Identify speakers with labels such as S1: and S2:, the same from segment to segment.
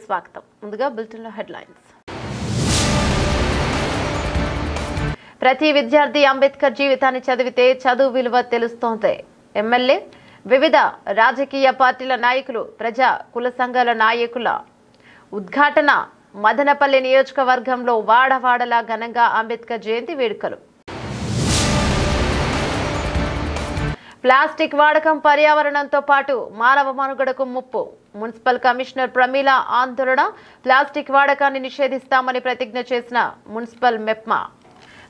S1: స్వాగతం. ముందుగా బులెటిన్లో హెడ్లైన్స్. ప్రతి విద్యార్థి అంబేద్కర్ జీవితాన్ని చదివితే చదువు విలువ తెలుస్తోంది. ఎమ్మెల్యే, వివిధ రాజకీయ పార్టీల నాయకులు, ప్రజా కుల సంఘాల నాయకుల ఉద్ఘాటన. మదనపల్లి నియోజకవర్గంలో వాడవాడలా ఘనంగా అంబేద్కర్ జయంతి వేడుకలు. ప్లాస్టిక్ వాడకం పర్యావరణంతో పాటు మానవ మనుగడకు ముప్పు. మున్సిపల్ కమిషనర్ ప్రమీల ఆందోళన. ప్లాస్టిక్ వాడకాన్ని నిషేధిస్తామని ప్రతిజ్ఞ చేసిన మున్సిపల్ మెప్మా.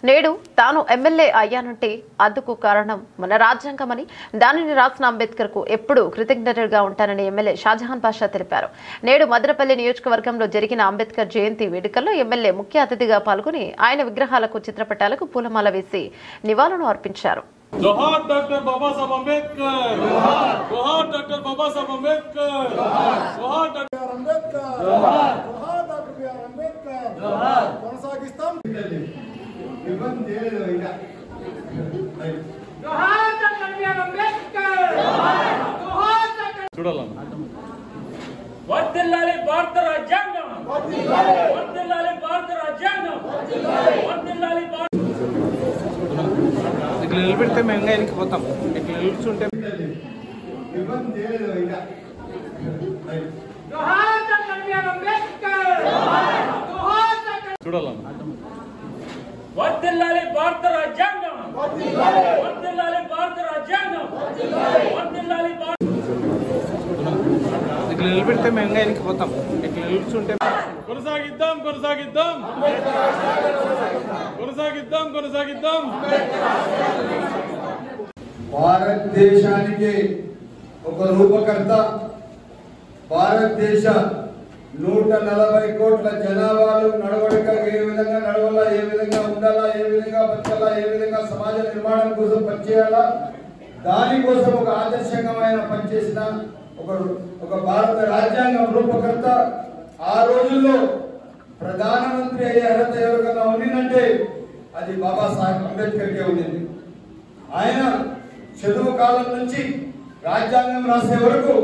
S1: నేడు తాను ఎమ్మెల్యే అయ్యానంటే అందుకు కారణం మన రాజ్యాంగమని, దానిని రాసిన అంబేద్కర్ కు ఎప్పుడూ కృతజ్ఞతగా ఉంటానని ఎమ్మెల్యే షాజహాన్ బాషా తెలిపారు. నేడు మదనపల్లి నియోజకవర్గంలో జరిగిన అంబేద్కర్ జయంతి వేడుకల్లో ఎమ్మెల్యే ముఖ్య అతిథిగా పాల్గొని ఆయన విగ్రహాలకు, చిత్రపటాలకు పూలమాల వేసి నివాళులు అర్పించారు.
S2: जोहार डॉक्टर बाबा साहब अंबेडकर, जोहार डॉक्टर बाबा साहब अंबेडकर, जोहार डॉक्टर अंबेडकर, जोहार डॉक्टर बीआर अंबेडकर, కొనసాగిస్తాం. ఇవన్ దేలో ఇంకా जोहार डॉक्टर बीआर अंबेडकर, जोहार डॉक्टर చూడాలన్న. వర్ధిల్లాలి భారత రాజ్యాంగం, వర్ధిల్లాలి భారత రాజ్యాంగం, వర్ధిల్లాలి
S3: ఇట్లా నిలబెడితే మేము ఇంకా వెళ్ళిపోతాం. ఇట్లా నిలుచుంటే
S2: చూడాలన్న. వర్ధిల్లాలి భారత రాజ్యాంగం, వర్ధిల్లాలి భారత రాజ్యాంగం, వర్ధిల్లాలి
S3: ఇట్లా నిలబెడితే మేము ఇంకా వెళ్ళిపోతాం. ఇట్లా నిలుచుంటే
S2: కొనసాగిద్దాం, కొనసాగిద్దాం, కొనసాగిద్దాం, కొనసాగిద్దాం.
S4: భారతదేశానికి ఒక రూపకర్త, భారతదేశ 140 కోట్ల జనాభాలు నడవడిక ఏ విధంగా నడవాలా, ఏ విధంగా ఉండాలా, ఏ విధంగా బతకాలా, ఏ విధంగా సమాజ నిర్మాణం కోసం పనిచేయాలా, దానికోసం ఒక ఆదర్శంగమైన పనిచేసిన ఒక భారత రాజ్యాంగం రూపకర్త. ఆ రోజుల్లో ప్రధానమంత్రి అయ్యే అర్హత ఎవరికన్నా ఉండిందంటే అది బాబాసాహెబ్ అంబేద్కర్కే ఉండింది. ఆయన చదువు కాలం నుంచి రాజ్యాంగం రాసే వరకు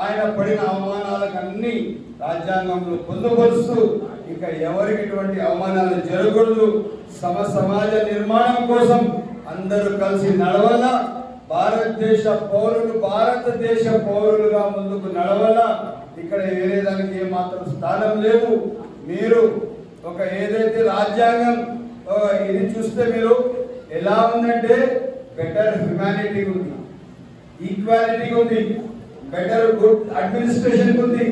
S4: ఆయన పడిన అవమానాలకు అన్ని రాజ్యాంగంలో పొందుపరుస్తూ ఇంకా ఎవరికి ఇటువంటి అవమానాలు జరగకూడదు, సమాజ నిర్మాణం కోసం అందరూ కలిసి నడవాల, భారతదేశ పౌరులుగా ముందుకు నడవాల. ఇక్కడ వేరే దానికి ఏమాత్రం స్థానం లేదు. మీరు ఒక ఏదైతే రాజ్యాంగం ఇది చూస్తే మీరు ఎలా ఉందంటే బెటర్ హ్యుమానిటీ ఉంది, ఈక్వాలిటీ ఉంది, బెటర్ గుడ్ అడ్మినిస్ట్రేషన్ ఉంది,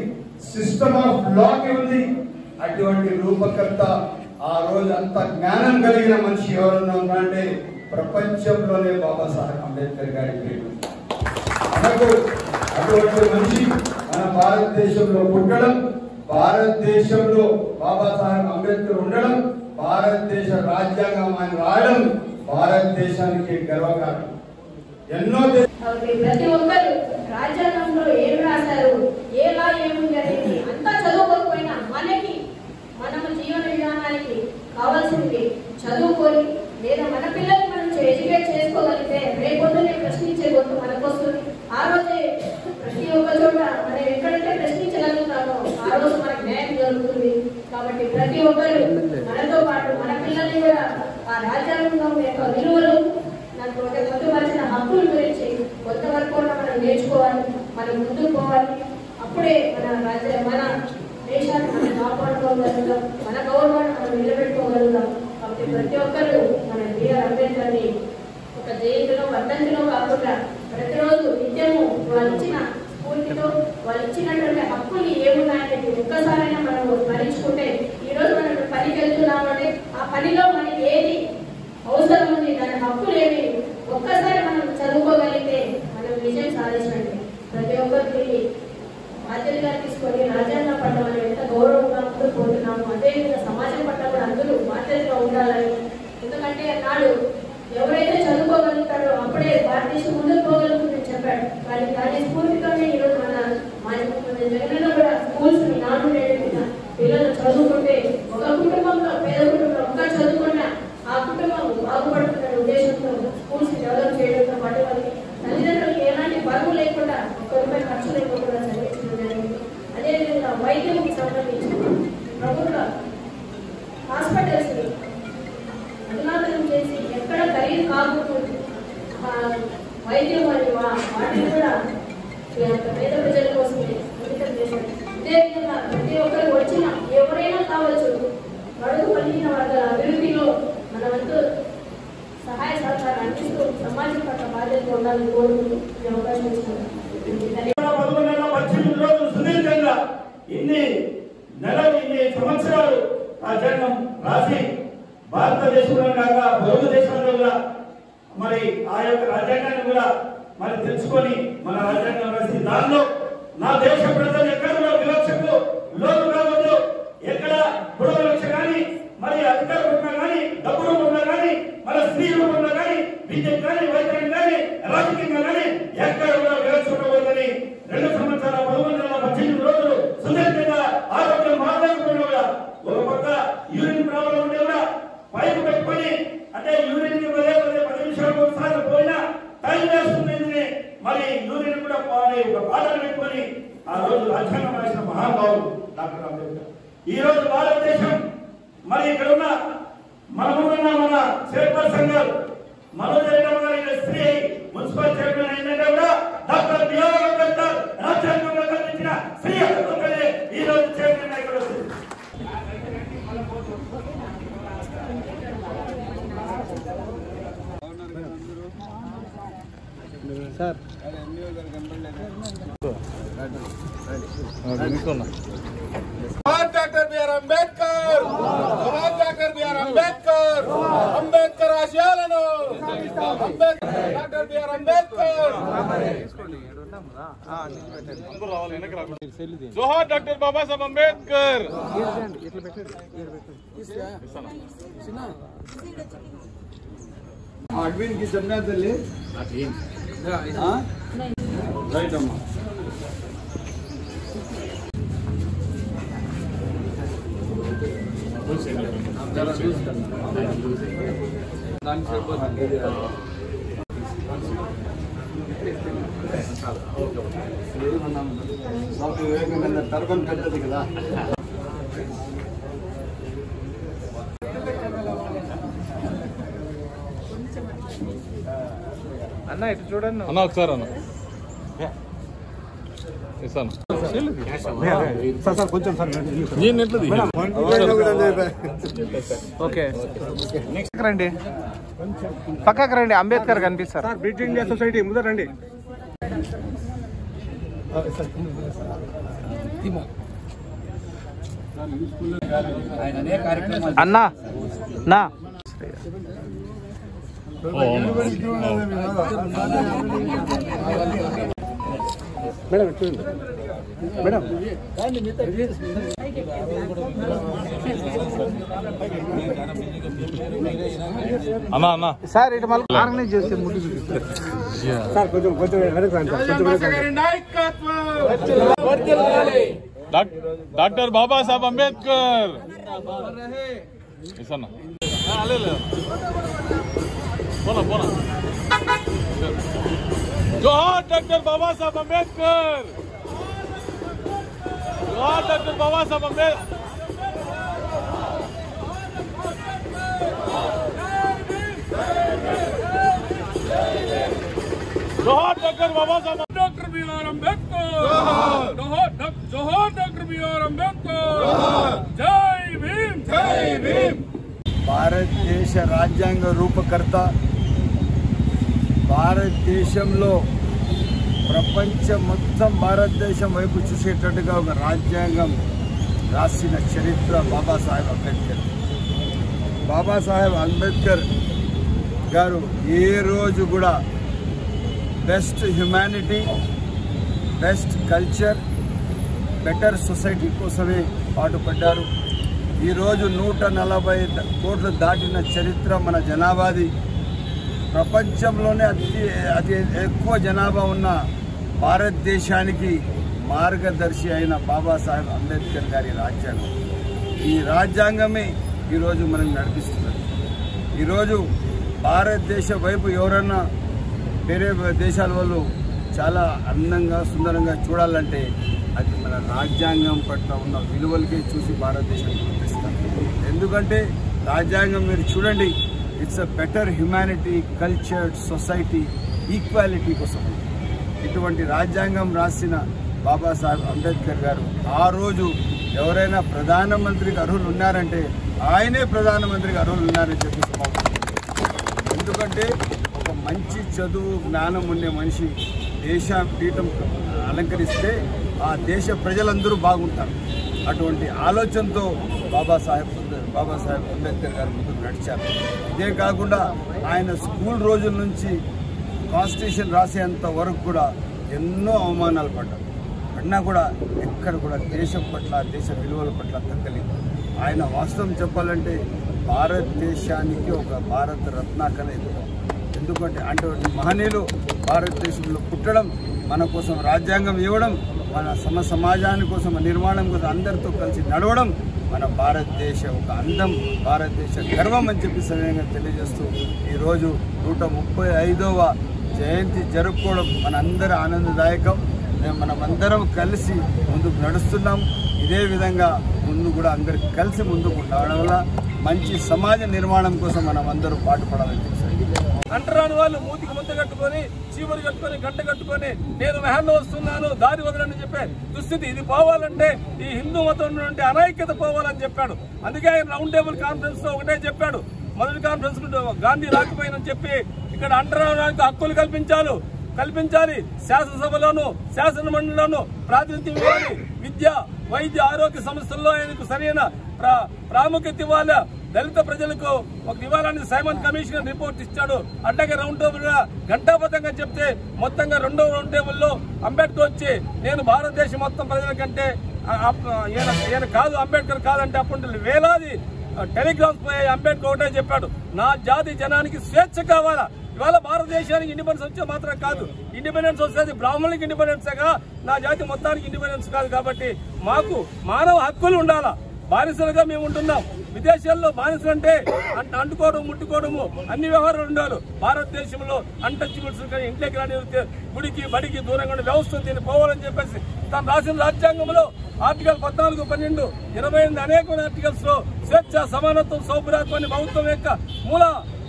S4: సిస్టమ్ ఆఫ్ లాకి ఉంది. అటువంటి రూపకర్త ఆ రోజు అంత జ్ఞానం కలిగిన మనిషి ఎవరన్నా ఉన్నారంటే ప్రపంచంలోనే బాబాసాహెబ్ అంబేద్కర్ గారి పేరు. మనకు అటువంటి మనిషి మన భారతదేశంలో పుట్టడం, భారతదేశంలో బాబాసాహెబ్ అంబేద్కర్ ఉండడం, భారతదేశ రాజ్యాంగం ఆయన రాయడం భారతదేశానికి గర్వకారణం. ఎన్నో
S5: ప్రతి ఒక్కరు రాజ్యాంగంలో ఏం రాశారు, ఎలా ఏముంది అనేది అంతా చదువుకోకపోయినా మనము జీవన విధానానికి కావాల్సింది చదువుకొని లేదా మన పిల్లల్ని మనం ఎడ్యుకేట్ చేసుకోగలిగితే రేపొద్దునే ప్రశ్నించే గొంతు మనకు వస్తుంది. ఆ రోజే ప్రతి ఒక్క చోట మనం ఎక్కడైతే ప్రశ్నించగలుగుతామో ఆ రోజు మనకు న్యాయం జరుగుతుంది. కాబట్టి ప్రతి ఒక్కరు మనతో పాటు మన పిల్లల్ని కూడా ఆ రాజ్యాంగం యొక్క విలువలు నాకు పొందుపరిచిన హక్కుల గురించి కొంతవరకు కూడా మనం నేర్చుకోవాలి, మనం ముందుకు పోవాలి. అప్పుడే మన దేశాన్ని మనం కాపాడుకోగలుగుతాం, మన గౌరవాన్ని మనం నిలబెట్టుకోగలుగుతాం. కాబట్టి ప్రతి ఒక్కరు మన బిఆర్ అంబేద్కర్ని ఒక జయంతిలో, వర్ధంతిలో కాకుండా ప్రతిరోజు నిత్యము వాళ్ళు ఇచ్చిన స్ఫూర్తితో, వాళ్ళు ఇచ్చినటువంటి హక్కులు ఏమున్నాయని ఒక్కసారైనా మనం స్మరించుకుంటే ఈరోజు మనం పనికి వెళ్తున్నామంటే ఆ పనిలో మనకి ఏది అవసరం ఉంది, దాని హక్కులు ఏమి ఒక్కసారి మనం చదువుకోగలిగితే మనం విజయం సాధించండి. ప్రతి ఒక్కరికి బాధ్యతగా తీసుకొని రాజ్యాంగం పట్ల మనం ఎంత గౌరవంగా ముందుకు పోతున్నాము, అదేవిధంగా సమాజం పట్ల కూడా అందరూ బాధ్యతగా ఉండాలని. ఎందుకంటే నాడు ఎవరైతే చదువుకోగలుగుతాడో అప్పుడే భారతదేశం ముందుకు పోగలుగుతుందని చెప్పాడు. దాని స్ఫూర్తితోనే ఈరోజు మన జగనన్న కూడా స్కూల్స్ నాడు నేర్పిన పిల్లలు చదువుకుంటే ఒక కుటుంబంలో, పేద కుటుంబంలో ఒక్క చదువుకున్న ఆ కుటుంబం బాగుపడుతున్న ఉద్దేశంతో స్కూల్స్ డెవలప్ చేయడంతో పాటు వాళ్ళకి తల్లిదండ్రులకి ఎలాంటి బరువు లేకుండా ₹1 ఖర్చు లేకుండా చదివించడం జరిగింది. అదేవిధంగా వైద్యంకి సంబంధించి వైద్యం మరియు వాటిని కూడా పేద ప్రజల కోసమే అంకితం చేశారు. ఇదే విధంగా ప్రతి ఒక్కరు వచ్చిన ఎవరైనా కావచ్చు బడుగు బలహీన వర్గాల అభివృద్ధిలో మన వంతు సహాయ సహకారం అందిస్తూ సమాజం పట్ల బాధ్యత ఉండాలని కోరుకుంటూ ఈ అవకాశం ఇచ్చినారు.
S6: సుదీర్ఘంగా ఇన్ని నెలలు ఇన్ని సంవత్సరాలు రాజ్యాంగం రాసి భారతదేశంలో కాక పొరుగు దేశంలో కూడా మరి ఆ యొక్క రాజ్యాంగాన్ని కూడా మరి తెలుసుకొని మన రాజ్యాంగం రాసి దానిలో నా దేశ ప్రజలు ఎక్కడ కూడా వివక్షకు లోటు కావద్దు, ఎక్కడ కుల వివక్ష కానీ మరి అధికార రూపంలో కానీ డబ్బు రూపంలో కానీ మన స్త్రీ రూపంలో కానీ విద్య కానీ వైద్యం కానీ రాజకీయంగా కానీ ఎక్కడ కూడా వివక్ష ఉండకూడదని 2 సంవత్సరాల 1118 రోజులు సుదీర్ఘంగా ఆరోగ్యం మాట్లాడుకున్నా కూడా ఒక పక్క యూరిన్ ప్రాబ్లం ఉంటే కూడా పైపు పెట్టుకొని అంటే యూరిన్ కి పదే 10 నిమిషాలకు ఒకసారి పోయినా టైం వేస్తుంది మరి యూరిన్ కూడా ఒక బాధలు పెట్టుకొని ఆ రోజు రాజ్యాంగం రాసిన మహానుభావుడు డాక్టర్ అంబేద్కర్. ఈ రోజు భారతదేశం మరి ఇక్కడ ఉన్న మనమున్న మన చైర్పర్సన్ గారు మనోజరెడ్డి గారి స్త్రీ మున్సిపల్ చైర్మన్ ఏంటంటే కూడా డాక్టర్ బిఆర్ అంబేద్కర్ రాజ్యాంగంలో కల్పించిన స్త్రీ హక్కులే ఈ రోజు చైర్మన్ ఇక్కడ వస్తుంది.
S3: Sir
S2: doctor BR Ambedkar, doctor BR Ambedkar, Ambedkar ఆశయాలను డాక్టర్ బిఆర్ అంబేద్కర్. జోహార్ డాక్టర్ బాబాసాహెబ్ అంబేద్కర్.
S4: అడ్విన్ కి చెప్పినది రైట్ అమ్మా. స్వామి వివేకానంద టర్బన్ పెద్దది కదా.
S3: అన్న ఇటు చూడండి
S2: అన్న ఒకసారి అన్న ఇస్తాను
S3: కొంచెం సార్ ఓకే నెక్స్ట్ రండి, పక్కకు రండి, అంబేద్కర్ కనిపిస్తారు. బ్రిడ్జ్ ఇండియా సొసైటీ ముందర రండి. అన్నా నా మేడం చూడండి మేడం.
S2: అన్న అన్న
S3: సార్ ఇటు మళ్ళీ ఆర్గనైజ్ చేస్తే ముందు సార్ కొంచెం కొంచెం
S2: డాక్టర్ బాబాసాహెబ్ అంబేద్కర్. పోనా పోనా. జోహార్ డాక్టర్ బాబాసాహెబ్ అంబేద్కర్, జోహార్ డాక్టర్ బాబాసాహెబ్ అంబేద్కర్. జోహార్ doctor Babasaheb doctor BR Ambedkar. జోహార్ డాక్టర్ బిఆర్ అంబేద్కర్. జై భీమ్, జై భీమ్.
S4: భారతదేశ రాజ్యాంగ రూపకర్త, భారతదేశంలో ప్రపంచం మొత్తం భారతదేశం వైపు చూసేటట్టుగా ఒక రాజ్యాంగం రాసిన చరిత్ర బాబాసాహెబ్ అంబేద్కర్. బాబాసాహెబ్ అంబేద్కర్ గారు ఏ రోజు కూడా best humanity, best culture, better society కోసమే పాటుపడ్డారు. ఈరోజు 140 కోట్లు దాటిన చరిత్ర మన జనాభాది. ప్రపంచంలోనే అతి ఎక్కువ జనాభా ఉన్న భారతదేశానికి మార్గదర్శి అయిన బాబాసాహెబ్ అంబేద్కర్ గారి రాజ్యాంగం. ఈ రాజ్యాంగమే ఈరోజు మనం నడిపిస్తున్నది. ఈరోజు భారతదేశ వైపు ఎవరన్నా వేరే దేశాల వాళ్ళు చాలా అందంగా సుందరంగా చూడాలంటే అది మన రాజ్యాంగం పట్ల ఉన్న విలువలకే చూసి భారతదేశాన్ని గుర్తిస్తారు. ఎందుకంటే రాజ్యాంగం మీరు చూడండి, it's a better humanity, cultured society equality కోసం. ఇటువంటి రాజ్యాంగం రాసిన బాబాసాహెబ్ అంబేద్కర్ గారు ఆ రోజు ఎవరైనా ప్రధానమంత్రికి అర్హులు ఉన్నారంటే ఆయనే ప్రధానమంత్రికి అర్హులు ఉన్నారని చెప్పి సమావేశం. ఎందుకంటే ఒక మంచి చదువు జ్ఞానం ఉండే మనిషి దేశ పీఠం అలంకరిస్తే ఆ దేశ ప్రజలందరూ బాగుంటారు. అటువంటి ఆలోచనతో బాబాసాహెబ్ అంబేద్కర్ గారు ముందుకు నడిచారు. ఇదే కాకుండా ఆయన స్కూల్ రోజుల నుంచి కాన్స్టిట్యూషన్ రాసేంత వరకు కూడా ఎన్నో అవమానాలు పడినా కూడా ఎక్కడ కూడా దేశం పట్ల దేశ విలువల పట్ల తగ్గలేదు. ఆయన వాస్తవం చెప్పాలంటే భారతదేశానికి ఒక భారత రత్నాకర ఎందుకంటే అటువంటి మహనీయులు భారతదేశంలో పుట్టడం, మన కోసం రాజ్యాంగం ఇవ్వడం, మన సమాజాని కోసం నిర్మాణం కోసం అందరితో కలిసి నడవడం మన భారతదేశ ఒక అందం, భారతదేశ గర్వం అని చెప్పి సమయంగా తెలియజేస్తూ ఈరోజు 135వ జయంతి జరుపుకోవడం మనందరి ఆనందదాయకం. మనమందరం కలిసి ముందుకు నడుస్తున్నాం. ఇదే విధంగా ముందు కూడా అందరు కలిసి ముందుకు నడవడం వల్ల మంచి సమాజ నిర్మాణం కోసం మనం అందరూ పాటుపడాలని చెప్పి
S7: అంటరాని వాళ్ళు మూతికి ముందు కట్టుకొని చీమలు కట్టుకొని గంట కట్టుకొని నేను మెహల్లో వస్తున్నాను దారి వదలని చెప్పే దుస్థితి ఇది పోవాలంటే ఈ హిందూ మతం నుండి అనైక్యత పోవాలని చెప్పాడు. అందుకే ఆయన రౌండ్ టేబుల్ కాన్ఫరెన్స్ లో ఒకటే చెప్పాడు. మొదటి కాన్ఫరెన్స్ గాంధీ రాకపోయినని చెప్పి ఇక్కడ అంటరానికి హక్కులు కల్పించాలి. శాసనసభలోను శాసన మండలిలోను ప్రాతినిధ్యం ఇవ్వాలి. విద్య వైద్య ఆరోగ్య సంస్థల్లో ఆయనకు సరైన ప్రాముఖ్యత ఇవ్వాలి. దళిత ప్రజలకు ఒక ఇవ్వాలని సైమన్ కమిషన్ రిపోర్ట్ ఇచ్చాడు. అట్లాగే రౌండ్ టేబుల్ ఘంటాబద్ధంగా చెప్తే మొత్తంగా 2వ రౌండ్ టేబుల్లో అంబేద్కర్ వచ్చి నేను భారతదేశం మొత్తం ప్రజల కంటే ఈయన కాదు అంబేద్కర్ కాదంటే అప్పుడు వేలాది టెలిగ్రామ్స్ పోయి అంబేద్కర్ ఒకటే చెప్పాడు, నా జాతి జనానికి స్వేచ్ఛ కావాలా. ఇవాళ భారతదేశానికి ఇండిపెండెన్స్ వచ్చే మాత్రం కాదు, ఇండిపెండెన్స్ వస్తుంది బ్రాహ్మణులకి ఇండిపెండెన్సేగా, నా జాతి మొత్తానికి ఇండిపెండెన్స్ కాదు. కాబట్టి మాకు మానవ హక్కులు ఉండాలా. బానిసలుగా మేము ఉంటున్నాం. విదేశాల్లో బానిసలు అంటే అంటుకోవడం ముట్టుకోవడము అన్ని వ్యవహారాలు ఉండాలి. భారతదేశంలో అన్టచబుల్స్ ఇంట్లోకి రాని గుడికి బడికి దూరంగా ఉండే వ్యవస్థ దీన్ని పోవాలని చెప్పేసి తాను రాసిన రాజ్యాంగంలో ఆర్టికల్ 14, 12, 28 అనేక ఆర్టికల్స్ లో స్వేచ్ఛ, సమానత్వం, సౌభ్రాత్వాన్ని ప్రభుత్వం యొక్క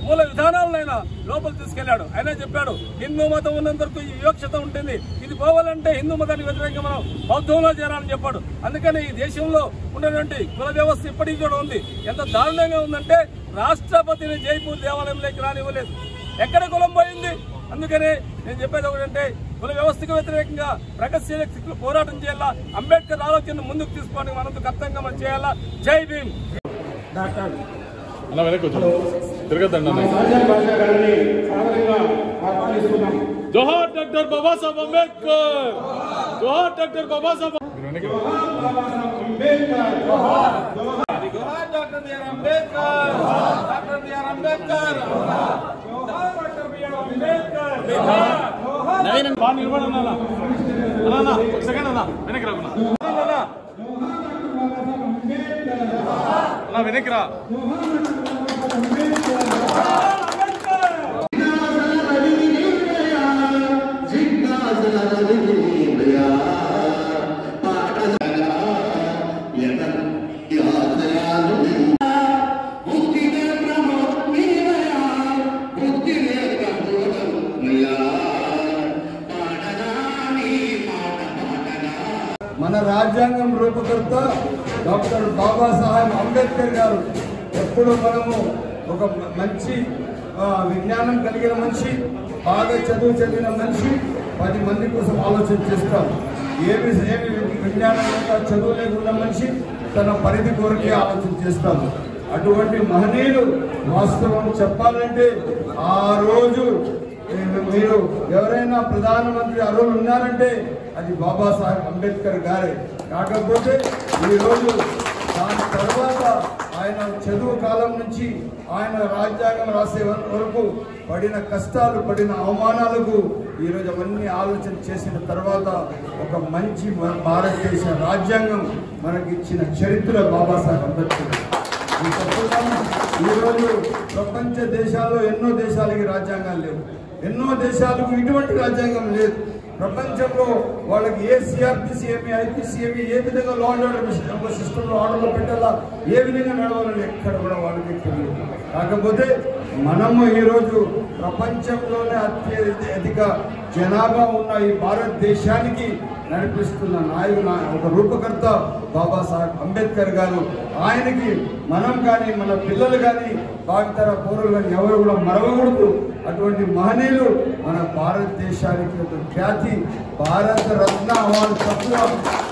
S7: మూల విధానాలను ఆయన లోపల తీసుకెళ్లాడు. ఆయన చెప్పాడు హిందూ మతం ఉన్నంత వరకు ఈ వివక్షత ఉంటుంది, ఇది పోవాలంటే హిందూ మతానికి వ్యతిరేకంగా మనం బౌద్ధంలో చేరాలని చెప్పాడు. అందుకని ఈ దేశంలో ఉన్నటువంటి కుల వ్యవస్థ ఇప్పటికీ కూడా ఉంది. ఎంత దారుణంగా ఉందంటే రాష్ట్రపతిని జైపూర్ దేవాలయంలోకి రానివ్వలేదు. ఎక్కడ కులం పోయింది? అందుకనే నేను చెప్పేది ఒకటంటే కుల వ్యవస్థకు వ్యతిరేకంగా ప్రగతిశీల శక్తులు పోరాటం చేయాలా. అంబేద్కర్ ఆలోచనను ముందుకు తీసుకోవడానికి మనంత కర్తంగా మనం చేయాలా. జై భీమ్.
S2: అలా వెనక్కి వచ్చాడు తిరగద్దండి అన్న. జోహార్ డాక్టర్ బాబాసాహెబ్ అంబేద్కర్, జోహార్ డాక్టర్ బాబాసాహెబ్ అంబేద్కర్, జోహార్ doctor BR Ambedkar, doctor BR Ambedkar, జోహార్ డాక్టర్ బిఆర్ అంబేద్కర్. బాగా నిలబడన్నా అన్న, ఒక సెకండ్ అన్న వెనక్కి రాకున్నా అలా వెనక్కి రా.
S4: మన రాజ్యాంగం రూపకర్త డాక్టర్ బాబాసాహెబ్ అంబేద్కర్ గారు ఎప్పుడు మనము ఒక మంచి విజ్ఞానం కలిగిన మనిషి, బాగా చదివిన మనిషి, 10 మంది కోసం ఆలోచన చేస్తాం. ఏమి విజ్ఞానం లేక చదువు లేకుండా మనిషి తన పరిధి కొరకే ఆలోచన చేస్తాము. అటువంటి మహనీయులు వాస్తవం చెప్పాలంటే ఆ రోజు మీరు ఎవరైనా ప్రధానమంత్రి అర్హులు ఉన్నారంటే అది బాబాసాహెబ్ అంబేద్కర్ గారే. కాకపోతే ఈరోజు దాని తర్వాత ఆయన చదువు కాలం నుంచి ఆయన రాజ్యాంగం రాసే వరకు పడిన కష్టాలు, పడిన అవమానాలకు ఈరోజు అవన్నీ ఆలోచన చేసిన తర్వాత ఒక మంచి భారతదేశ రాజ్యాంగం మనకిచ్చిన చరిత్ర బాబాసాహెబ్ అంబేద్కర్. ఈరోజు ప్రపంచ దేశాల్లో ఎన్నో దేశాలకి రాజ్యాంగాలు లేవు, ఎన్నో దేశాలకు ఇటువంటి రాజ్యాంగం లేదు. ప్రపంచంలో వాళ్ళకి ఏ సిఆర్పిసి ఏమి, ఐపీసీ ఏమి, ఏ విధంగా లా అండ్ ఆర్డర్ సిస్టంలో ఆర్డర్లో పెట్టాలా, ఏ విధంగా నడవాలని ఎక్కడ కూడా వాళ్ళకి తెలియదు. కాకపోతే మనము ఈరోజు ప్రపంచంలోనే అత్యధిక జనాభా ఉన్న ఈ భారతదేశానికి నడిపిస్తున్న నాయకుడు ఒక రూపకర్త బాబాసాహెబ్ అంబేద్కర్ గారు. ఆయనకి మనం కానీ మన పిల్లలు కానీ భావితర పౌరులు కానీ ఎవరు కూడా మరవకూడదు. అటువంటి మహనీయులు మన భారతదేశానికి ఒక ఖ్యాతి. భారత రత్న అవార్డు తక్కువ,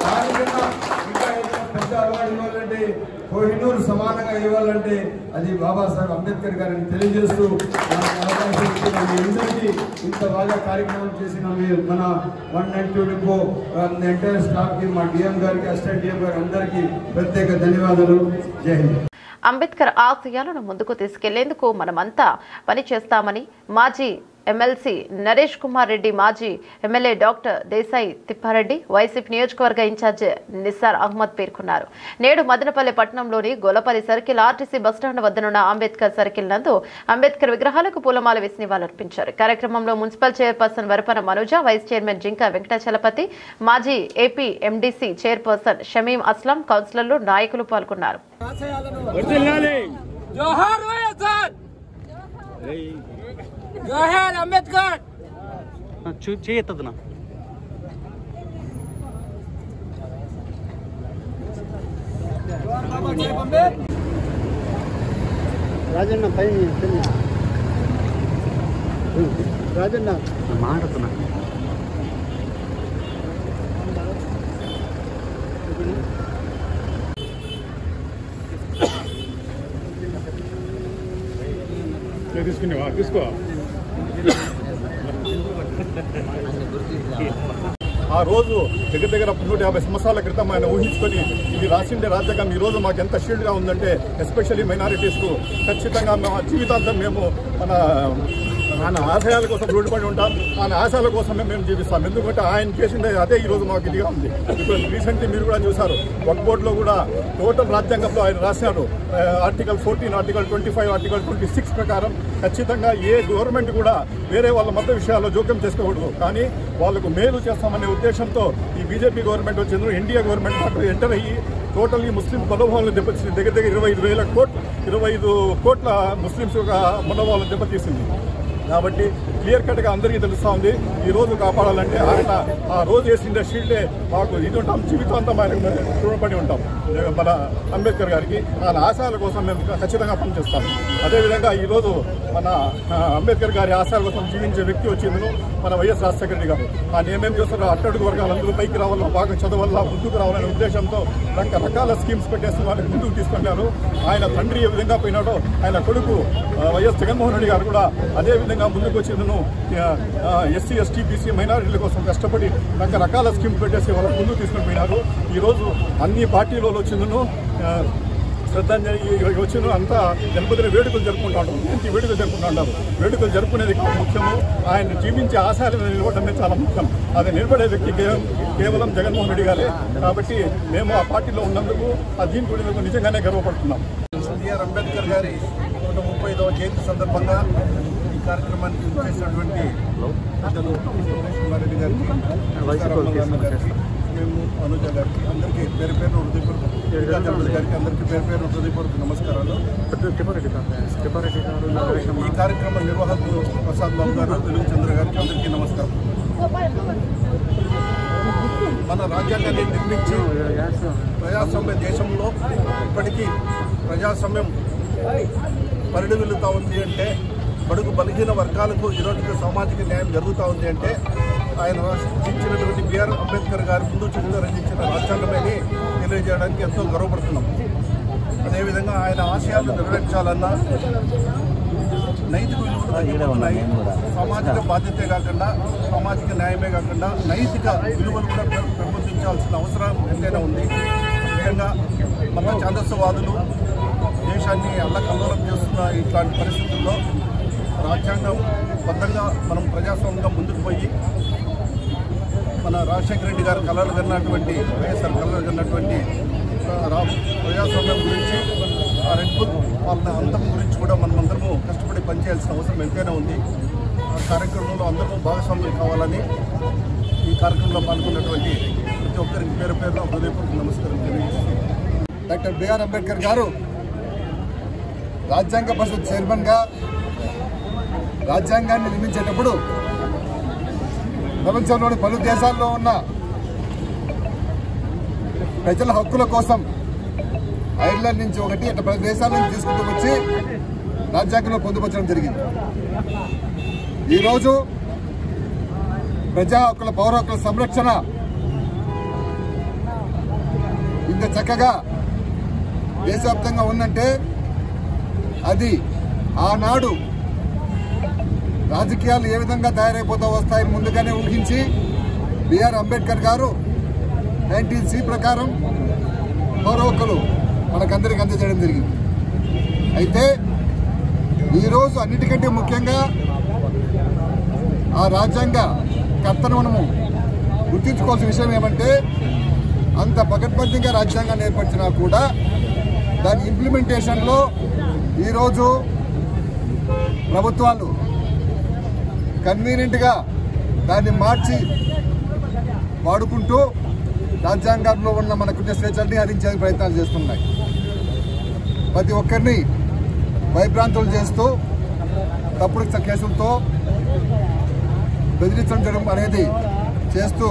S4: దానికన్నా ఇంకా పెద్ద అవార్డు ఇవ్వాలంటే కోహినూర్ సమానంగా ఇవ్వాలంటే అది బాబాసాహెబ్ అంబేద్కర్ గారిని తెలియజేస్తూ అందరికీ ఇంత బాగా కార్యక్రమం చేసిన మన 192 డిపో ఎంటైర్ స్టాఫ్ కి, మా డిఎం గారికి, అసిస్టెంట్ డిఎం గారికి అందరికీ ప్రత్యేక ధన్యవాదాలు. జై హింద్.
S1: అంబేద్కర్ ఆశయాలను ముందుకు తీసుకెళ్లేందుకు మనమంతా పనిచేస్తామని మాజీ ఎమ్మెల్సీ నరేష్ కుమార్ రెడ్డి, మాజీ MLA doctor Desai Tippareddy, YCP నియోజకవర్గ ఇన్ఛార్జ్ నిస్సార్ అహ్మద్ పేర్కొన్నారు. నేడు మదనపల్లి పట్టణంలోని గొలపల్లి సర్కిల్ ఆర్టీసీ బస్టాండ్ వద్దనున్న అంబేద్కర్ సర్కిల్ నందు అంబేద్కర్ విగ్రహాలకు పూలమాల వేసి నివాళులర్పించారు. కార్యక్రమంలో municipal chairperson Varapana Manoja, vice chairman Jinka Venkatachalapathi, మాజీ AP MDC chairperson Shamim Aslam, కౌన్సిలర్లు, నాయకులు పాల్గొన్నారు.
S8: జోహార్ అంబేద్కర్.
S3: చేయొద్దనా
S9: రాజన్న పైన రాజన్న
S3: మాట్లాడుతున్నా.
S2: తీసుకో. ఆ రోజు దగ్గర 150 సంవత్సరాల క్రితం ఆయన ఊహించుకొని ఇది రాసిండే రాజ్యాంగం ఈ రోజు మాకు ఎంత షీల్డ్గా ఉందంటే, ఎస్పెషల్లీ మైనారిటీస్కు ఖచ్చితంగా జీవితాంతం మేము ఆయన ఆశయాల కోసం రోడ్డుపడి ఉంటాం. ఆయన ఆశయాల కోసమే మేము జీవిస్తాం. ఎందుకంటే ఆయన చేసిండే అదే ఈరోజు మాకు ఇదిగా ఉంది. ఇప్పుడు రీసెంట్లీ మీరు కూడా చూసారు, వక్ఫ్ బోర్డులో కూడా టోటల్ రాజ్యాంగంలో ఆయన రాసినాడు ఆర్టికల్ 14, ఆర్టికల్ 25, ఆర్టికల్ 26 ప్రకారం ఖచ్చితంగా ఏ గవర్నమెంట్ కూడా వేరే వాళ్ళ మత విషయాల్లో జోక్యం చేసుకోకూడదు. కానీ వాళ్ళకు మేలు చేస్తామనే ఉద్దేశంతో ఈ బీజేపీ గవర్నమెంట్ వచ్చింది. ఎన్డీఏ గవర్నమెంట్ ఎంటర్ అయ్యి టోటల్ ఈ ముస్లిం మనోభావాలను దెబ్బతీసింది. దగ్గర 25 కోట్ల ముస్లింస్ యొక్క మనోభావాలను దెబ్బతీసింది. కాబట్టి క్లియర్ కట్గా అందరికీ తెలుస్తూ ఉంది. ఈ రోజు కాపాడాలంటే ఆయన ఆ రోజు వేసిండే షీల్డే మాకు ఇది ఉంటాం, జీవితాంతం ఆయన రుణపడి ఉంటాం. మన అంబేద్కర్ గారికి ఆయన ఆశయాల కోసం మేము ఖచ్చితంగా పనిచేస్తాం. అదేవిధంగా ఈరోజు మన అంబేద్కర్ గారి ఆశయాల కోసం జీవించే వ్యక్తి వచ్చిందను మన వైఎస్ రాజశేఖర రెడ్డి గారు. ఆయన ఏమేమి చేస్తారో అట్టడుగు వర్గాలందరూ పైకి రావాలా, బాగా చదవాలా, ముందుకు రావాలనే ఉద్దేశంతో రకరకాల స్కీమ్స్ పెట్టేసి వాళ్ళకి ముందుకు తీసుకెళ్లారు. ఆయన తండ్రి ఏ విధంగా పోయినాడో ఆయన కొడుకు వైఎస్ జగన్మోహన్ రెడ్డి గారు కూడా అదే విధంగా ముందుకు వచ్చిందను. ఎస్సీ, ఎస్టీ, బీసీ మైనారిటీల కోసం కష్టపడి రకరకాల స్కీమ్ పెట్టేసి వాళ్ళకి ముందుకు తీసుకుని పోయినారు. ఈరోజు అన్ని పార్టీలలో వచ్చిందను శ్రద్ధాంజలి వచ్చిన అంతా జన్మదిన వేడుకలు జరుపుకుంటాడు. ఇంటి వేడుకలు జరుపుకుంటారు. వేడుకలు జరుపుకునేది ముఖ్యము. ఆయన జీవించే ఆశయాలను నిలబడమే చాలా ముఖ్యం. అది నిలబడే వ్యక్తి కేవలం జగన్మోహన్ రెడ్డి గారే. కాబట్టి మేము ఆ పార్టీలో ఉన్నందుకు దీని గురించి నిజంగానే గర్వపడుతున్నాం.
S4: బిఆర్ అంబేద్కర్ గారి 135వ జయంతి సందర్భంగా ఈ కార్యక్రమానికి చేసినటువంటి పెద్దలు కుమార్ రెడ్డి గారికి, గారికి, మేము అనుజ గారికి అందరికీ పేరు గారికి అందరికీ పేరు హృదయపూర్వక నమస్కారాలు. ఈ కార్యక్రమ నిర్వాహకులు ప్రసాద్ బాబు గారు, తెలుగు చంద్ర గారికి అందరికీ నమస్కారం. మన రాజ్యాంగాన్ని నిర్మించి ప్రజాస్వామ్య దేశంలో ఇప్పటికీ ప్రజాస్వామ్యం పరిణమిల్లుతూ ఉంది అంటే, బడుగు బలహీన వర్గాలకు ఈరోజు సామాజిక న్యాయం జరుగుతూ ఉంది అంటే ఆయన రచించినటువంటి బిఆర్ అంబేద్కర్ గారు ముందు చూపుగా రచించిన రాజ్యాంగమని తెలియజేయడానికి ఎంతో గర్వపడుతున్నాం. అదేవిధంగా ఆయన ఆశయాలను నెరవేర్చాలన్నా నైతిక విలువలు ఉన్నాయి. సామాజిక బాధ్యతే కాకుండా, సామాజిక న్యాయమే కాకుండా నైతిక విలువలు కూడా పెంపొందించాల్సిన అవసరం ఎంతైనా ఉంది. ముఖ్యంగా మత ఛాందస్యవాదులు దేశాన్ని అల్లకల్లోలం చేస్తున్న ఇట్లాంటి పరిస్థితుల్లో రాజ్యాంగం బద్ధంగా మనం ప్రజాస్వామ్యంగా ముందుకు పోయి మన రాజశేఖర రెడ్డి గారు కలలు కన్నటువంటి, వైఎస్ఆర్ కలలు కన్నటువంటి ప్రజాస్వామ్యం గురించి, ఆ రెడ్ బుల్ వాళ్ళ అంతం గురించి కూడా మనమందరము కష్టపడి పనిచేయాల్సిన అవసరం ఎంతైనా ఉంది. ఆ కార్యక్రమంలో అందరూ భాగస్వామ్యం కావాలని ఈ కార్యక్రమంలో పాల్గొన్నటువంటి ప్రతి ఒక్కరికి పేరు హృదయపూర్వక నమస్కారం తెలియజేస్తున్నాను.
S10: డాక్టర్ బిఆర్ అంబేద్కర్ గారు రాజ్యాంగ పరిషత్ చైర్మన్గా
S4: రాజ్యాంగాన్ని నిర్మించేటప్పుడు ప్రపంచంలోని పలు దేశాల్లో ఉన్న ప్రజల హక్కుల కోసం ఐర్లాండ్ నుంచి ఒకటి అట్లా పలు దేశాల నుంచి తీసుకుంటూ వచ్చి రాజ్యాంగంలో పొందుపరచడం జరిగింది. ఈరోజు ప్రజా హక్కుల పౌర హక్కుల సంరక్షణ ఇంత చక్కగా దేశవ్యాప్తంగా ఉందంటే అది ఆనాడు రాజకీయాలు ఏ విధంగా తయారైపోతూ వస్తాయని ముందుగానే ఊహించి బిఆర్ అంబేద్కర్ గారు 19C ప్రకారం పౌర హక్కులు మనకందరికి అందజేయడం జరిగింది. అయితే ఈరోజు అన్నిటికంటే ముఖ్యంగా ఆ రాజ్యాంగ కర్తను మనము గుర్తించుకోవాల్సిన విషయం ఏమంటే అంత పకడ్బందీగా రాజ్యాంగాన్ని ఏర్పరిచినా కూడా దాని ఇంప్లిమెంటేషన్లో ఈరోజు ప్రభుత్వాలు కన్వీనియంట్గా దాన్ని మార్చి వాడుకుంటూ రాజ్యాంగంలో ఉన్న మనకున్న స్వేచ్ఛల్ని హరించే ప్రయత్నాలు చేస్తున్నాయి. ప్రతి ఒక్కరిని భయభ్రాంతులు చేస్తూ తప్పుడు కేసులతో బెదిరించడం అనేది చేస్తూ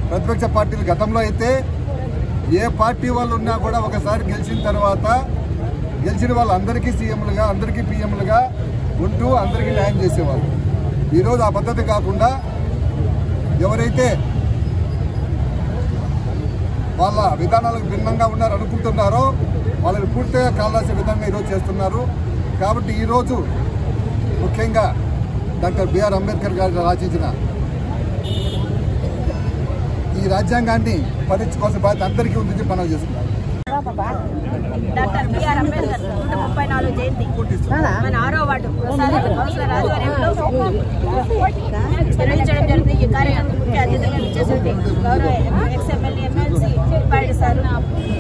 S4: ప్రతిపక్ష పార్టీలు గతంలో అయితే ఏ పార్టీ వాళ్ళు ఉన్నా కూడా ఒకసారి గెలిచిన తర్వాత గెలిచిన వాళ్ళు అందరికీ సీఎంలుగా అందరికీ పీఎంలుగా ఉంటూ అందరికీ న్యాయం చేసేవాళ్ళు. ఈరోజు ఆ పద్ధతి కాకుండా ఎవరైతే వాళ్ళ విధానాలకు భిన్నంగా ఉన్నారు అనుకుంటున్నారో వాళ్ళని పూర్తిగా కావాల్సిన విధంగా ఈరోజు చేస్తున్నారు. కాబట్టి ఈరోజు ముఖ్యంగా డాక్టర్ బిఆర్ అంబేద్కర్ గారు రచించిన ఈ రాజ్యాంగాన్ని పరీక్షకోవాల్సిన బాధ్యత అందరికీ ఉందని మనం చేస్తున్నాం.
S5: డాక్టర్ బిఆర్ అంబేద్కర్ 134 జయంతి మన 6వ వార్డు కౌన్సిలర్ ఆధ్వర్యంలో నిర్వహించడం జరిగింది. ఈ కార్యక్రమం ముఖ్య అతిథిగా విచ్చేసింది గౌరవ ఎక్స్ఎమ్మెల్యే ఎమ్మెల్సీ పాడి సారు,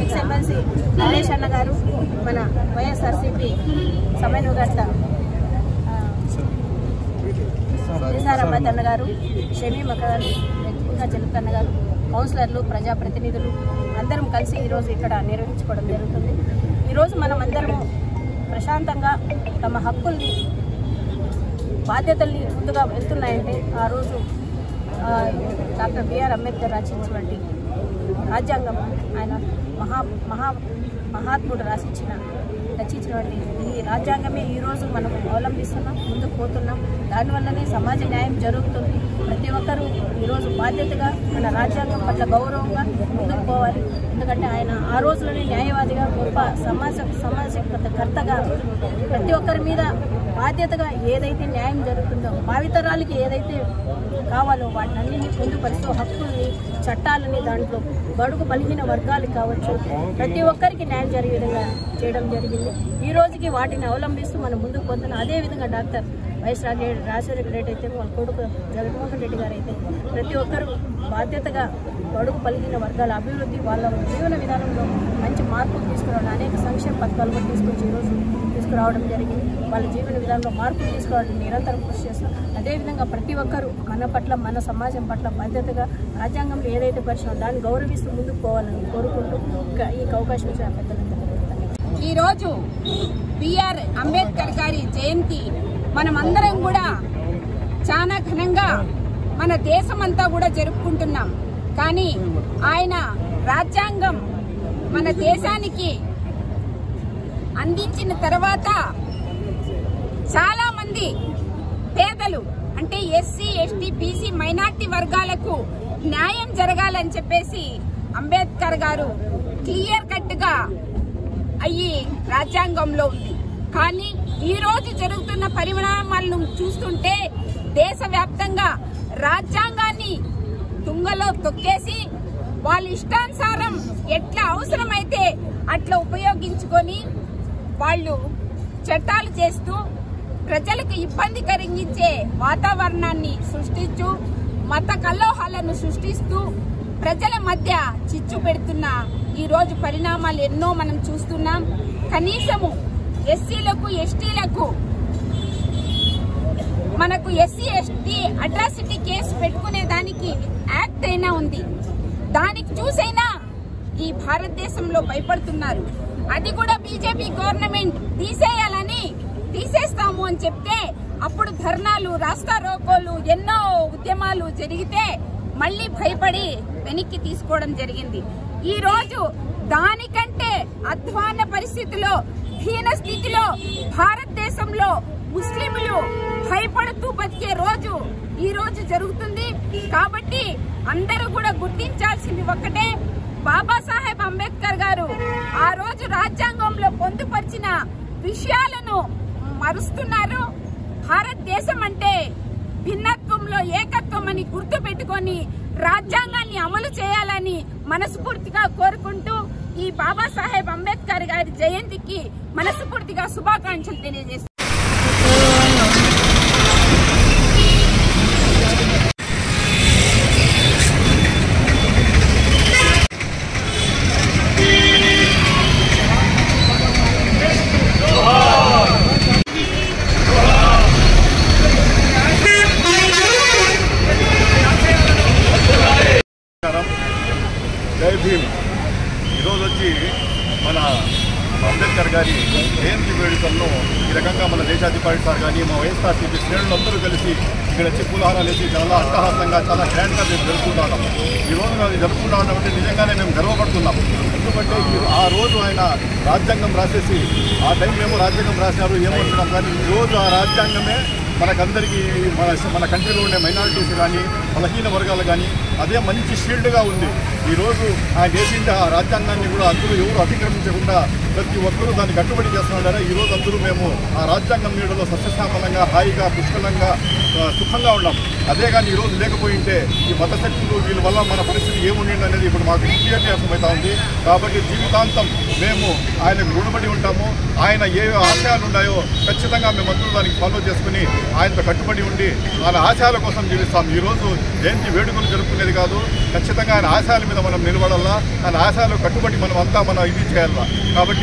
S5: ఎక్స్ఎమ్మెల్సీ నరేష్ అన్న గారు, మన వైఎస్ఆర్సీపీ సమన్వయకర్త నిసారాబాద్ అన్న గారు, షమీమ్ అక్క గారు, ఇంకా చెలుకన్న గారు, కౌన్సిలర్లు, ప్రజాప్రతినిధులు అందరం కలిసి ఈరోజు ఇక్కడ నిర్వహించుకోవడం జరుగుతుంది. ఈరోజు మనం అందరము ప్రశాంతంగా తమ హక్కుల్ని బాధ్యతల్ని ముందుగా వెళ్తున్నాయంటే ఆ రోజు డాక్టర్ బిఆర్ అంబేద్కర్ రచించినటువంటి రాజ్యాంగం ఆయన మహాత్ముడు రచించినటువంటి ఈ రాజ్యాంగమే ఈరోజు మనం అవలంబిస్తున్నాం, ముందుకు పోతున్నాం. దానివల్లనే సమాజ న్యాయం జరుగుతుంది. ప్రతి ఒక్కరూ ఈరోజు బాధ్యతగా మన రాజ్యాంగం పట్ల గౌరవంగా ముందుకు పోవాలి. ఎందుకంటే ఆయన ఆ రోజులోనే న్యాయవాదిగా గొప్ప సమాజకర్తగా ప్రతి ఒక్కరి మీద బాధ్యతగా ఏదైతే న్యాయం జరుగుతుందో భావితరాలకి ఏదైతే కావాలో వాటినన్నింటినీ పొందుపరుస్తూ హక్కుల్ని చట్టాలని దాంట్లో బడుగు బలహీన వర్గాలకు కావచ్చు ప్రతి ఒక్కరికి న్యాయం జరిగే విధంగా చేయడం జరిగింది. ఈ రోజుకి వాటిని అవలంబిస్తూ మనం ముందుకు పోతున్నాం. అదేవిధంగా డాక్టర్ వైఎస్ రాజశేఖర రెడ్డి అయితే వాళ్ళ కొడుకు జగన్మోహన్ రెడ్డి గారు అయితే ప్రతి ఒక్కరూ బాధ్యతగా బడుగు బలహీన వర్గాల అభివృద్ధి వాళ్ళ జీవన విధానంలో మంచి మార్పులు తీసుకురావడం అనేక సంక్షేమ పథకాలు కూడా తీసుకొచ్చి ఈరోజు తీసుకురావడం జరిగింది. వాళ్ళ జీవన విధానంలో మార్పులు తీసుకురావడం నిరంతరం కృషి చేస్తాం. అదేవిధంగా ప్రతి ఒక్కరూ మన పట్ల మన సమాజం పట్ల బాధ్యతగా రాజ్యాంగంలో ఏదైతే పరిచయం దాన్ని గౌరవిస్తూ ముందుకు పోవాలని కోరుకుంటూ ఈ అవకాశం ఇచ్చిన పెద్దలందరికీ
S8: ఈరోజు బిఆర్ అంబేద్కర్ గారి జయంతి మనమందరం కూడా చాలా ఘనంగా మన దేశమంతా కూడా జరుపుకుంటున్నాం. కానీ ఆయన రాజ్యాంగం మన దేశానికి అందించిన తర్వాత చాలా మంది పేదలు అంటే ఎస్సీ, ఎస్టీ, బీసీ, మైనార్టీ వర్గాలకు న్యాయం జరగాలని చెప్పేసి అంబేద్కర్ గారు క్లియర్ కట్ గా అయ్యి రాజ్యాంగంలో ఉంది. కానీ ఈ రోజు జరుగుతున్న పరిణామాలను చూస్తుంటే దేశవ్యాప్తంగా రాజ్యాంగాన్ని తుంగలో తొక్కేసి వాళ్ళ ఇష్టానుసారం ఎట్లా అవసరమైతే అట్లా ఉపయోగించుకొని వాళ్ళు చట్టాలు చేస్తూ ప్రజలకు ఇబ్బంది కలిగించే వాతావరణాన్ని సృష్టిస్తూ మత కల్లోహాలను సృష్టిస్తూ ప్రజల మధ్య చిచ్చు పెడుతున్న ఈ రోజు పరిణామాలు ఎన్నో మనం చూస్తున్నాం. కనీసము ఎస్సీలకు, ఎస్టీలకు మనకు ఎస్సీ, ఎస్టీ అట్రాసిటీ కేసు పెట్టుకునే దానికి యాక్ట్ అయినా ఉంది. దానికి చూసైనా ఈ భారతదేశంలో భయపడుతున్నారు. అది కూడా బీజేపీ గవర్నమెంట్ తీసేయాలని తీసేస్తాము అని చెప్తే అప్పుడు ధర్నాలు, రాస్తా రోకోలు, ఎన్నో ఉద్యమాలు జరిగితే మళ్ళీ భయపడి వెనక్కి తీసుకోవడం జరిగింది. ఈ రోజు దానికంటే అధ్వాన పరిస్థితిలో, హీన స్థితిలో భారతదేశంలో ముస్లింలు భయపడుతూ బతికే రోజు ఈ రోజు జరుగుతుంది. కాబట్టి అందరూ కూడా గుర్తించాల్సింది ఒక్కటే, బాబాసాహెబ్ అంబేద్కర్ గారు ఆ రోజు రాజ్యాంగంలో పొందుపరిచిన విషయాలను మరుస్తున్నారు. భారతదేశం అంటే భిన్నత్వంలో ఏకత్వం అని గుర్తు పెట్టుకొని రాజ్యాంగాన్ని అమలు చేయాలని మనస్ఫూర్తిగా కోరుకుంటూ ఈ బాబాసాహెబ్ అంబేద్కర్ గారి జయంతికి మనస్ఫూర్తిగా శుభాకాంక్షలు తెలియజేస్తున్నారు.
S10: జై భీమ్. ఈరోజు వచ్చి మన అంబేద్కర్ గారి జయంతి వేడుకలను ఈ రకంగా మన దేశాధికారి సార్ కానీ మా వైఎస్ఆర్సీపీ శ్రేణులందరూ కలిసి ఇక్కడ పూలహారాలు వేసి చాలా అట్టహాసంగా చాలా గ్రాండ్గా మేము జరుపుకుంటున్నాం. ఈ రోజు మేము జరుపుకుంటాం అంటే నిజంగానే మేము గర్వపడుతున్నాం. ఎందుకంటే ఆ రోజు ఆయన రాజ్యాంగం రాసేసి ఆ టైం మేము రాజ్యాంగం రాసినారు ఏమంటున్నాం, కానీ ఈరోజు ఆ రాజ్యాంగమే మనకందరికీ మన కంట్రీలో ఉండే మైనారిటీస్ కానీ బలహీన వర్గాలు కానీ అదే మంచి షీల్డ్గా ఉంది. ఈరోజు ఆయన చేసిండే ఆ రాజ్యాంగాన్ని కూడా అందరూ ఎవరు అతిక్రమించకుండా ప్రతి ఒక్కరూ దాన్ని కట్టుబడి చేస్తున్నారా. ఈరోజు అందరూ మేము ఆ రాజ్యాంగం నీడలో సస్యశ్యామలంగా హాయిగా పుష్కలంగా సుఖంగా ఉన్నాం. అదే కానీ ఈరోజు లేకపోయింటే ఈ మత శక్తులు వీళ్ళ వల్ల మన పరిస్థితి ఏముండింది అనేది ఇప్పుడు మాకు క్లియర్లీ అర్థమవుతా ఉంది. కాబట్టి జీవితాంతం మేము ఆయనకు రుణపడి ఉంటాము. ఆయన ఏ ఆశయాలు ఉన్నాయో ఖచ్చితంగా మేమందరూ దానికి ఫాలో చేసుకుని ఆయనతో కట్టుబడి ఉండి ఆయన ఆశయాల కోసం జీవిస్తాం. ఈరోజు జయంతి వేడుకలు జరుపుకునేది కాదు, ఖచ్చితంగా ఆయన ఆశయాల మీద మనం నిలబడాలా, ఆయన ఆశయాలు కట్టుబడి మనం అంతా మనం ఇది చేయాలా. కాబట్టి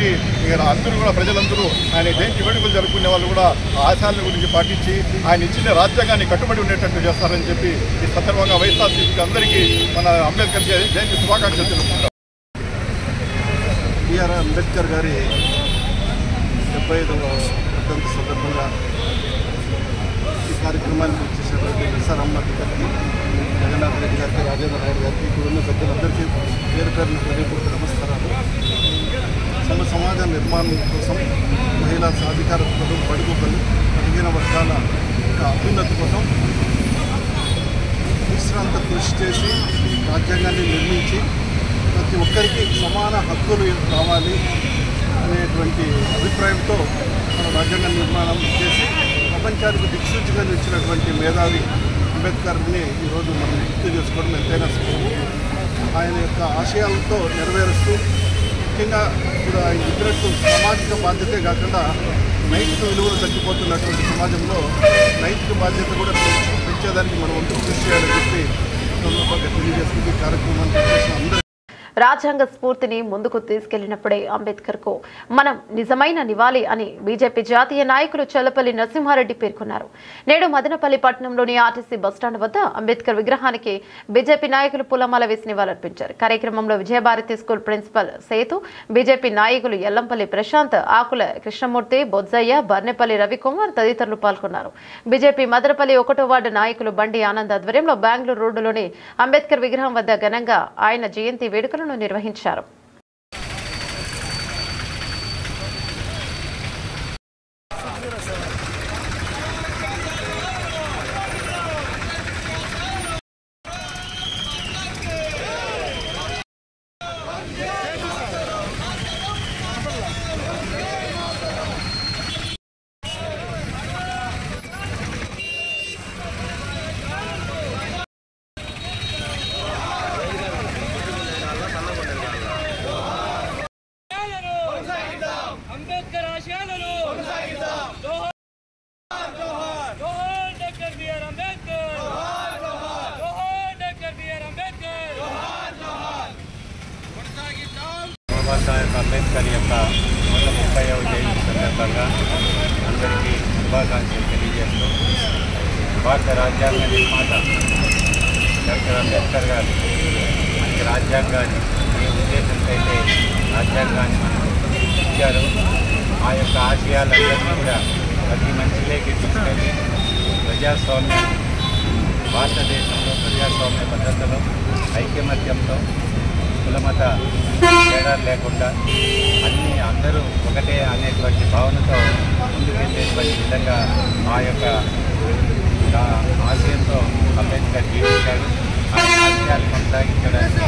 S10: అందరూ కూడా ప్రజలందరూ ఆయన జయంతి వేడుకలు జరుపుకునే వాళ్ళు కూడా ఆశయాల గురించి పాటించి ఆయన ఇచ్చిన రాజ్యాంగాన్ని కట్టుబడి ఉండేటట్టు చేస్తారని చెప్పి ఈ సందర్భంగా వైఎస్ఆర్సీపీకి అందరికీ మన అంబేద్కర్ జయంతి శుభాకాంక్షలు తెలుపుకుంటాం.
S11: బిఆర్ అంబేద్కర్ గారి 75వ వర్ధంతి సందర్భంగా ఈ కార్యక్రమానికి వచ్చేసినటువంటి ఎస్ఆర్ అమ్మకి గారికి, జగన్నాథ్ రెడ్డి గారికి, రాజేంద్ర నాయుడు గారికి, ఇక్కడ ఉన్న పెద్దలందరికీ పేరు పేరున హృదయపూర్వక నమస్కారాలు. సమాజ నిర్మాణం కోసం, మహిళా సాధికారత కోసం, బడుగు బలహీన వర్గాల అభ్యున్నతి కోసం విశ్రాంత కృషి చేసి రాజ్యాంగాన్ని నిర్మించి ప్రతి ఒక్కరికి సమాన హక్కులు కావాలి అనేటువంటి అభిప్రాయంతో మన రాజ్యాంగ నిర్మాణం చేసి ప్రపంచానికి దిక్సూచిగా నిలిచినటువంటి మేధావి అంబేద్కర్ని ఈరోజు మనం గుర్తు చేసుకోవడం ఎంతైనా సులభం. ఆయన యొక్క ఆశయాలతో నెరవేరుస్తూ ముఖ్యంగా ఇప్పుడు ఆయన చెప్పినట్టు సామాజిక బాధ్యతే కాకుండా నైతిక విలువలు తగ్గిపోతున్నటువంటి సమాజంలో నైతిక బాధ్యత కూడా పెంచేదానికి మనం వంతు కృషి చేయాలని చెప్పి సందర్భంగా తెలియజేసుకుంటూ కార్యక్రమాన్ని చేసిన అందరూ
S1: రాజ్యాంగ స్ఫూర్తిని ముందుకు తీసుకెళ్లినప్పుడే అంబేద్కర్కు మనం నిజమైన నివాళి అని బీజేపీ జాతీయ నాయకులు చల్లపల్లి నరసింహారెడ్డి పేర్కొన్నారు. నేడు మదనపల్లి పట్టణంలోని ఆర్టీసీ బస్టాండ్ వద్ద అంబేద్కర్ విగ్రహానికి బీజేపీ నాయకులు పూలమాల వేసి నివాళులర్పించారు. కార్యక్రమంలో Vijayabharati school principal Sethu, BJP నాయకులు ఎల్లంపల్లి ప్రశాంత్, ఆకుల కృష్ణమూర్తి, బొజ్జయ్య, బర్నెపల్లి రవికుమార్ తదితరులు పాల్గొన్నారు. బీజేపీ మదనపల్లి 1వ వార్డు నాయకులు బండి ఆనంద్ ఆధ్వర్యంలో బెంగళూరు రోడ్డులోని అంబేద్కర్ విగ్రహం వద్ద ఘనంగా ఆయన జయంతి వేడుకలను నిర్వహించారు.
S12: బాబాసాహెబ్ అంబేద్కర్ యొక్క 130వ జయంతి సందర్భంగా అందరికీ శుభాకాంక్షలు తెలియజేస్తూ భారత రాజ్యాంగ నిర్మాత డాక్టర్ అంబేద్కర్ గారు మనకి రాజ్యాంగాన్ని ఏ ఉద్దేశంతో అయితే రాజ్యాంగాన్ని మనకు ఇచ్చారు ఆ యొక్క ఆశయాలందరినీ కూడా ప్రతి మనిషిలోకి తీసుకెళ్ళి ప్రజాస్వామ్యం భారతదేశంలో ప్రజాస్వామ్య పద్ధతిలో ఐకమత్యంతో కులమత తేడాలు లేకుండా అందరూ ఒకటే అనేటువంటి భావనతో ముందుకెళ్ళేటువంటి విధంగా ఆ యొక్క ఆశయంతో అంబేద్కర్ జీవించాడు. ఆ ఆశయాలు కొనసాగించడానికి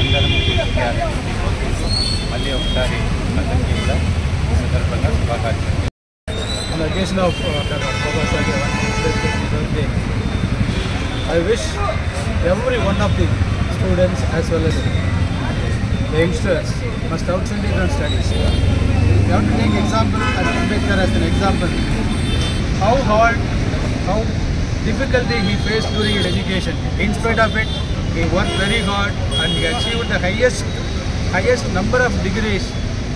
S12: అందరూ కృషి చేయాలని కోరుకుంటూ మళ్ళీ ఒకసారి అందరికీ కూడా ఈ సందర్భంగా శుభాకాంక్షలు.
S13: On the occasion of Baba Saheb Ambedkar's birthday, I wish every one of the students as well as the youngsters must outstanding their studies. We have to take example as Ambedkar as an example. How hard, how difficulty he faced during his education. In spite of it, he worked very hard and he achieved the highest number of degrees,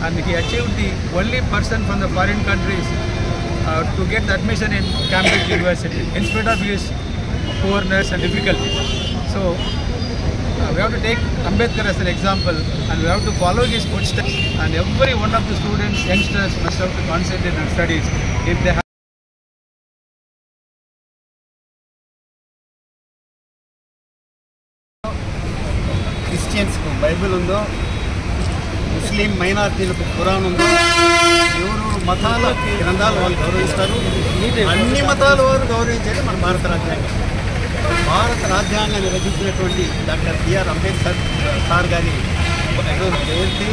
S13: and he achieved the only person from the foreign countries to get the admission in Cambridge University in spite of his poorness and difficulties. So we have to take Ambedkar as an example and we have to follow his footsteps, and every one of the students, youngsters must have to concentrate on studies. If they have
S9: క్రిస్టియన్స్కు Bible ఉందో, Muslim మైనార్టీలకు ఖురాన్ ఉందో, ఎవరు మతాల గ్రంథాలు వాళ్ళు గౌరవిస్తారు. అన్ని మతాల వారు గౌరవించేది మన భారత రాజ్యాంగం. భారత రాజ్యాంగాన్ని రచించినటువంటి డాక్టర్ బిఆర్ అంబేద్కర్ సార్ గారి ఈరోజు జయంతి.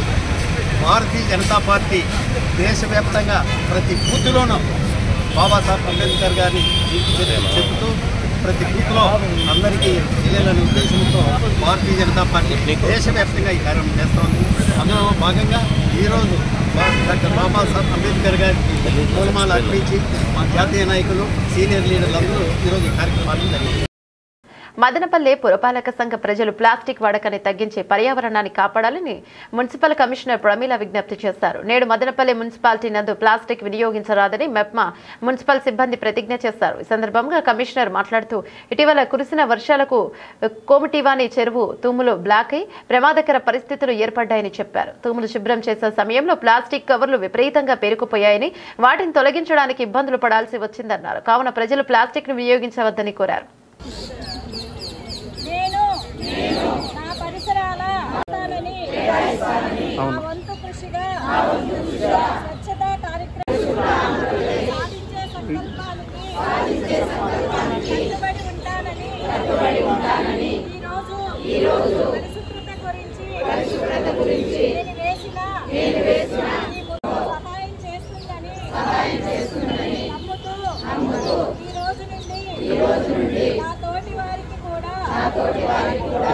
S9: భారతీయ జనతా పార్టీ దేశవ్యాప్తంగా ప్రతి బూత్లోనూ బాబాసాహెబ్ అంబేద్కర్ గారిని చెబుతూ ప్రతి బూత్లో అందరికీ తెలియాలనే ఉద్దేశంతో భారతీయ జనతా పార్టీ దేశవ్యాప్తంగా ఈ కార్యక్రమం చేస్తోంది. అందులో భాగంగా ఈరోజు డాక్టర్ బాబాసాహెబ్ అంబేద్కర్ గారికి పూలమాల అర్పించి మా జాతీయ నాయకులు, సీనియర్ లీడర్లందరూ ఈరోజు ఈ కార్యక్రమాలను జరిగింది.
S1: మదనపల్లె పురపాలక సంఘ ప్రజలు ప్లాస్టిక్ వాడకాన్ని తగ్గించి పర్యావరణాన్ని కాపాడాలని మున్సిపల్ కమిషనర్ ప్రమీల విజ్ఞప్తి చేశారు. నేడు మదనపల్లె మున్సిపాలిటీ నందు ప్లాస్టిక్ వినియోగించరాదని మెప్మా మున్సిపల్ సిబ్బంది ప్రతిజ్ఞ చేశారు. ఈ సందర్భంగా కమిషనర్ మాట్లాడుతూ ఇటీవల కురిసిన వర్షాలకు కోమటివాని చెరువు తూములు బ్లాక్ అయి ప్రమాదకర పరిస్థితులు ఏర్పడ్డాయని చెప్పారు. తూములు శుభ్రం చేసే సమయంలో ప్లాస్టిక్ కవర్లు విపరీతంగా పేరుకుపోయాయని వాటిని తొలగించడానికి ఇబ్బందులు పడాల్సి వచ్చిందన్నారు. కావున ప్రజలు ప్లాస్టిక్ ను వినియోగించవద్దని కోరారు.
S8: నా పరిసరాల నా వంతు కృషిగా స్వచ్ఛతా కార్యక్రమం సాధించే సంకల్పానికి కట్టుబడి ఉంటానని ఈరోజు పరిశుభ్రత గురించి నేను వేసిన సహాయం చేస్తుందని నమ్ముతూ ఈ రోజు నుండి నా తోటి వారికి కూడా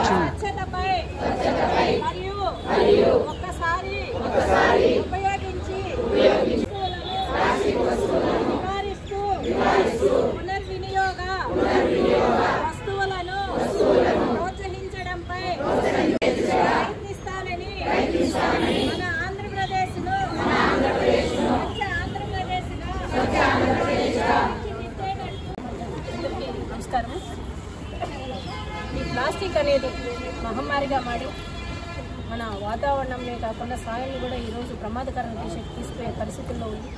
S8: స్వచ్ఛతపై మరియు ఒక్కసారి ఉపయోగించి నివారిస్తూ పునర్వినియోగ వస్తువులను ప్రోత్సహించడంపై ప్రయత్నిస్తానని మన ఆంధ్రప్రదేశ్ను నమస్కారం. ఈ ప్లాస్టిక్ అనేది మహమ్మారిగా మారి మన వాతావరణంలో కాకుండా సాయిల్ని కూడా ఈరోజు ప్రమాదకరంగా తీసుకుపోయే పరిస్థితుల్లో ఉంది.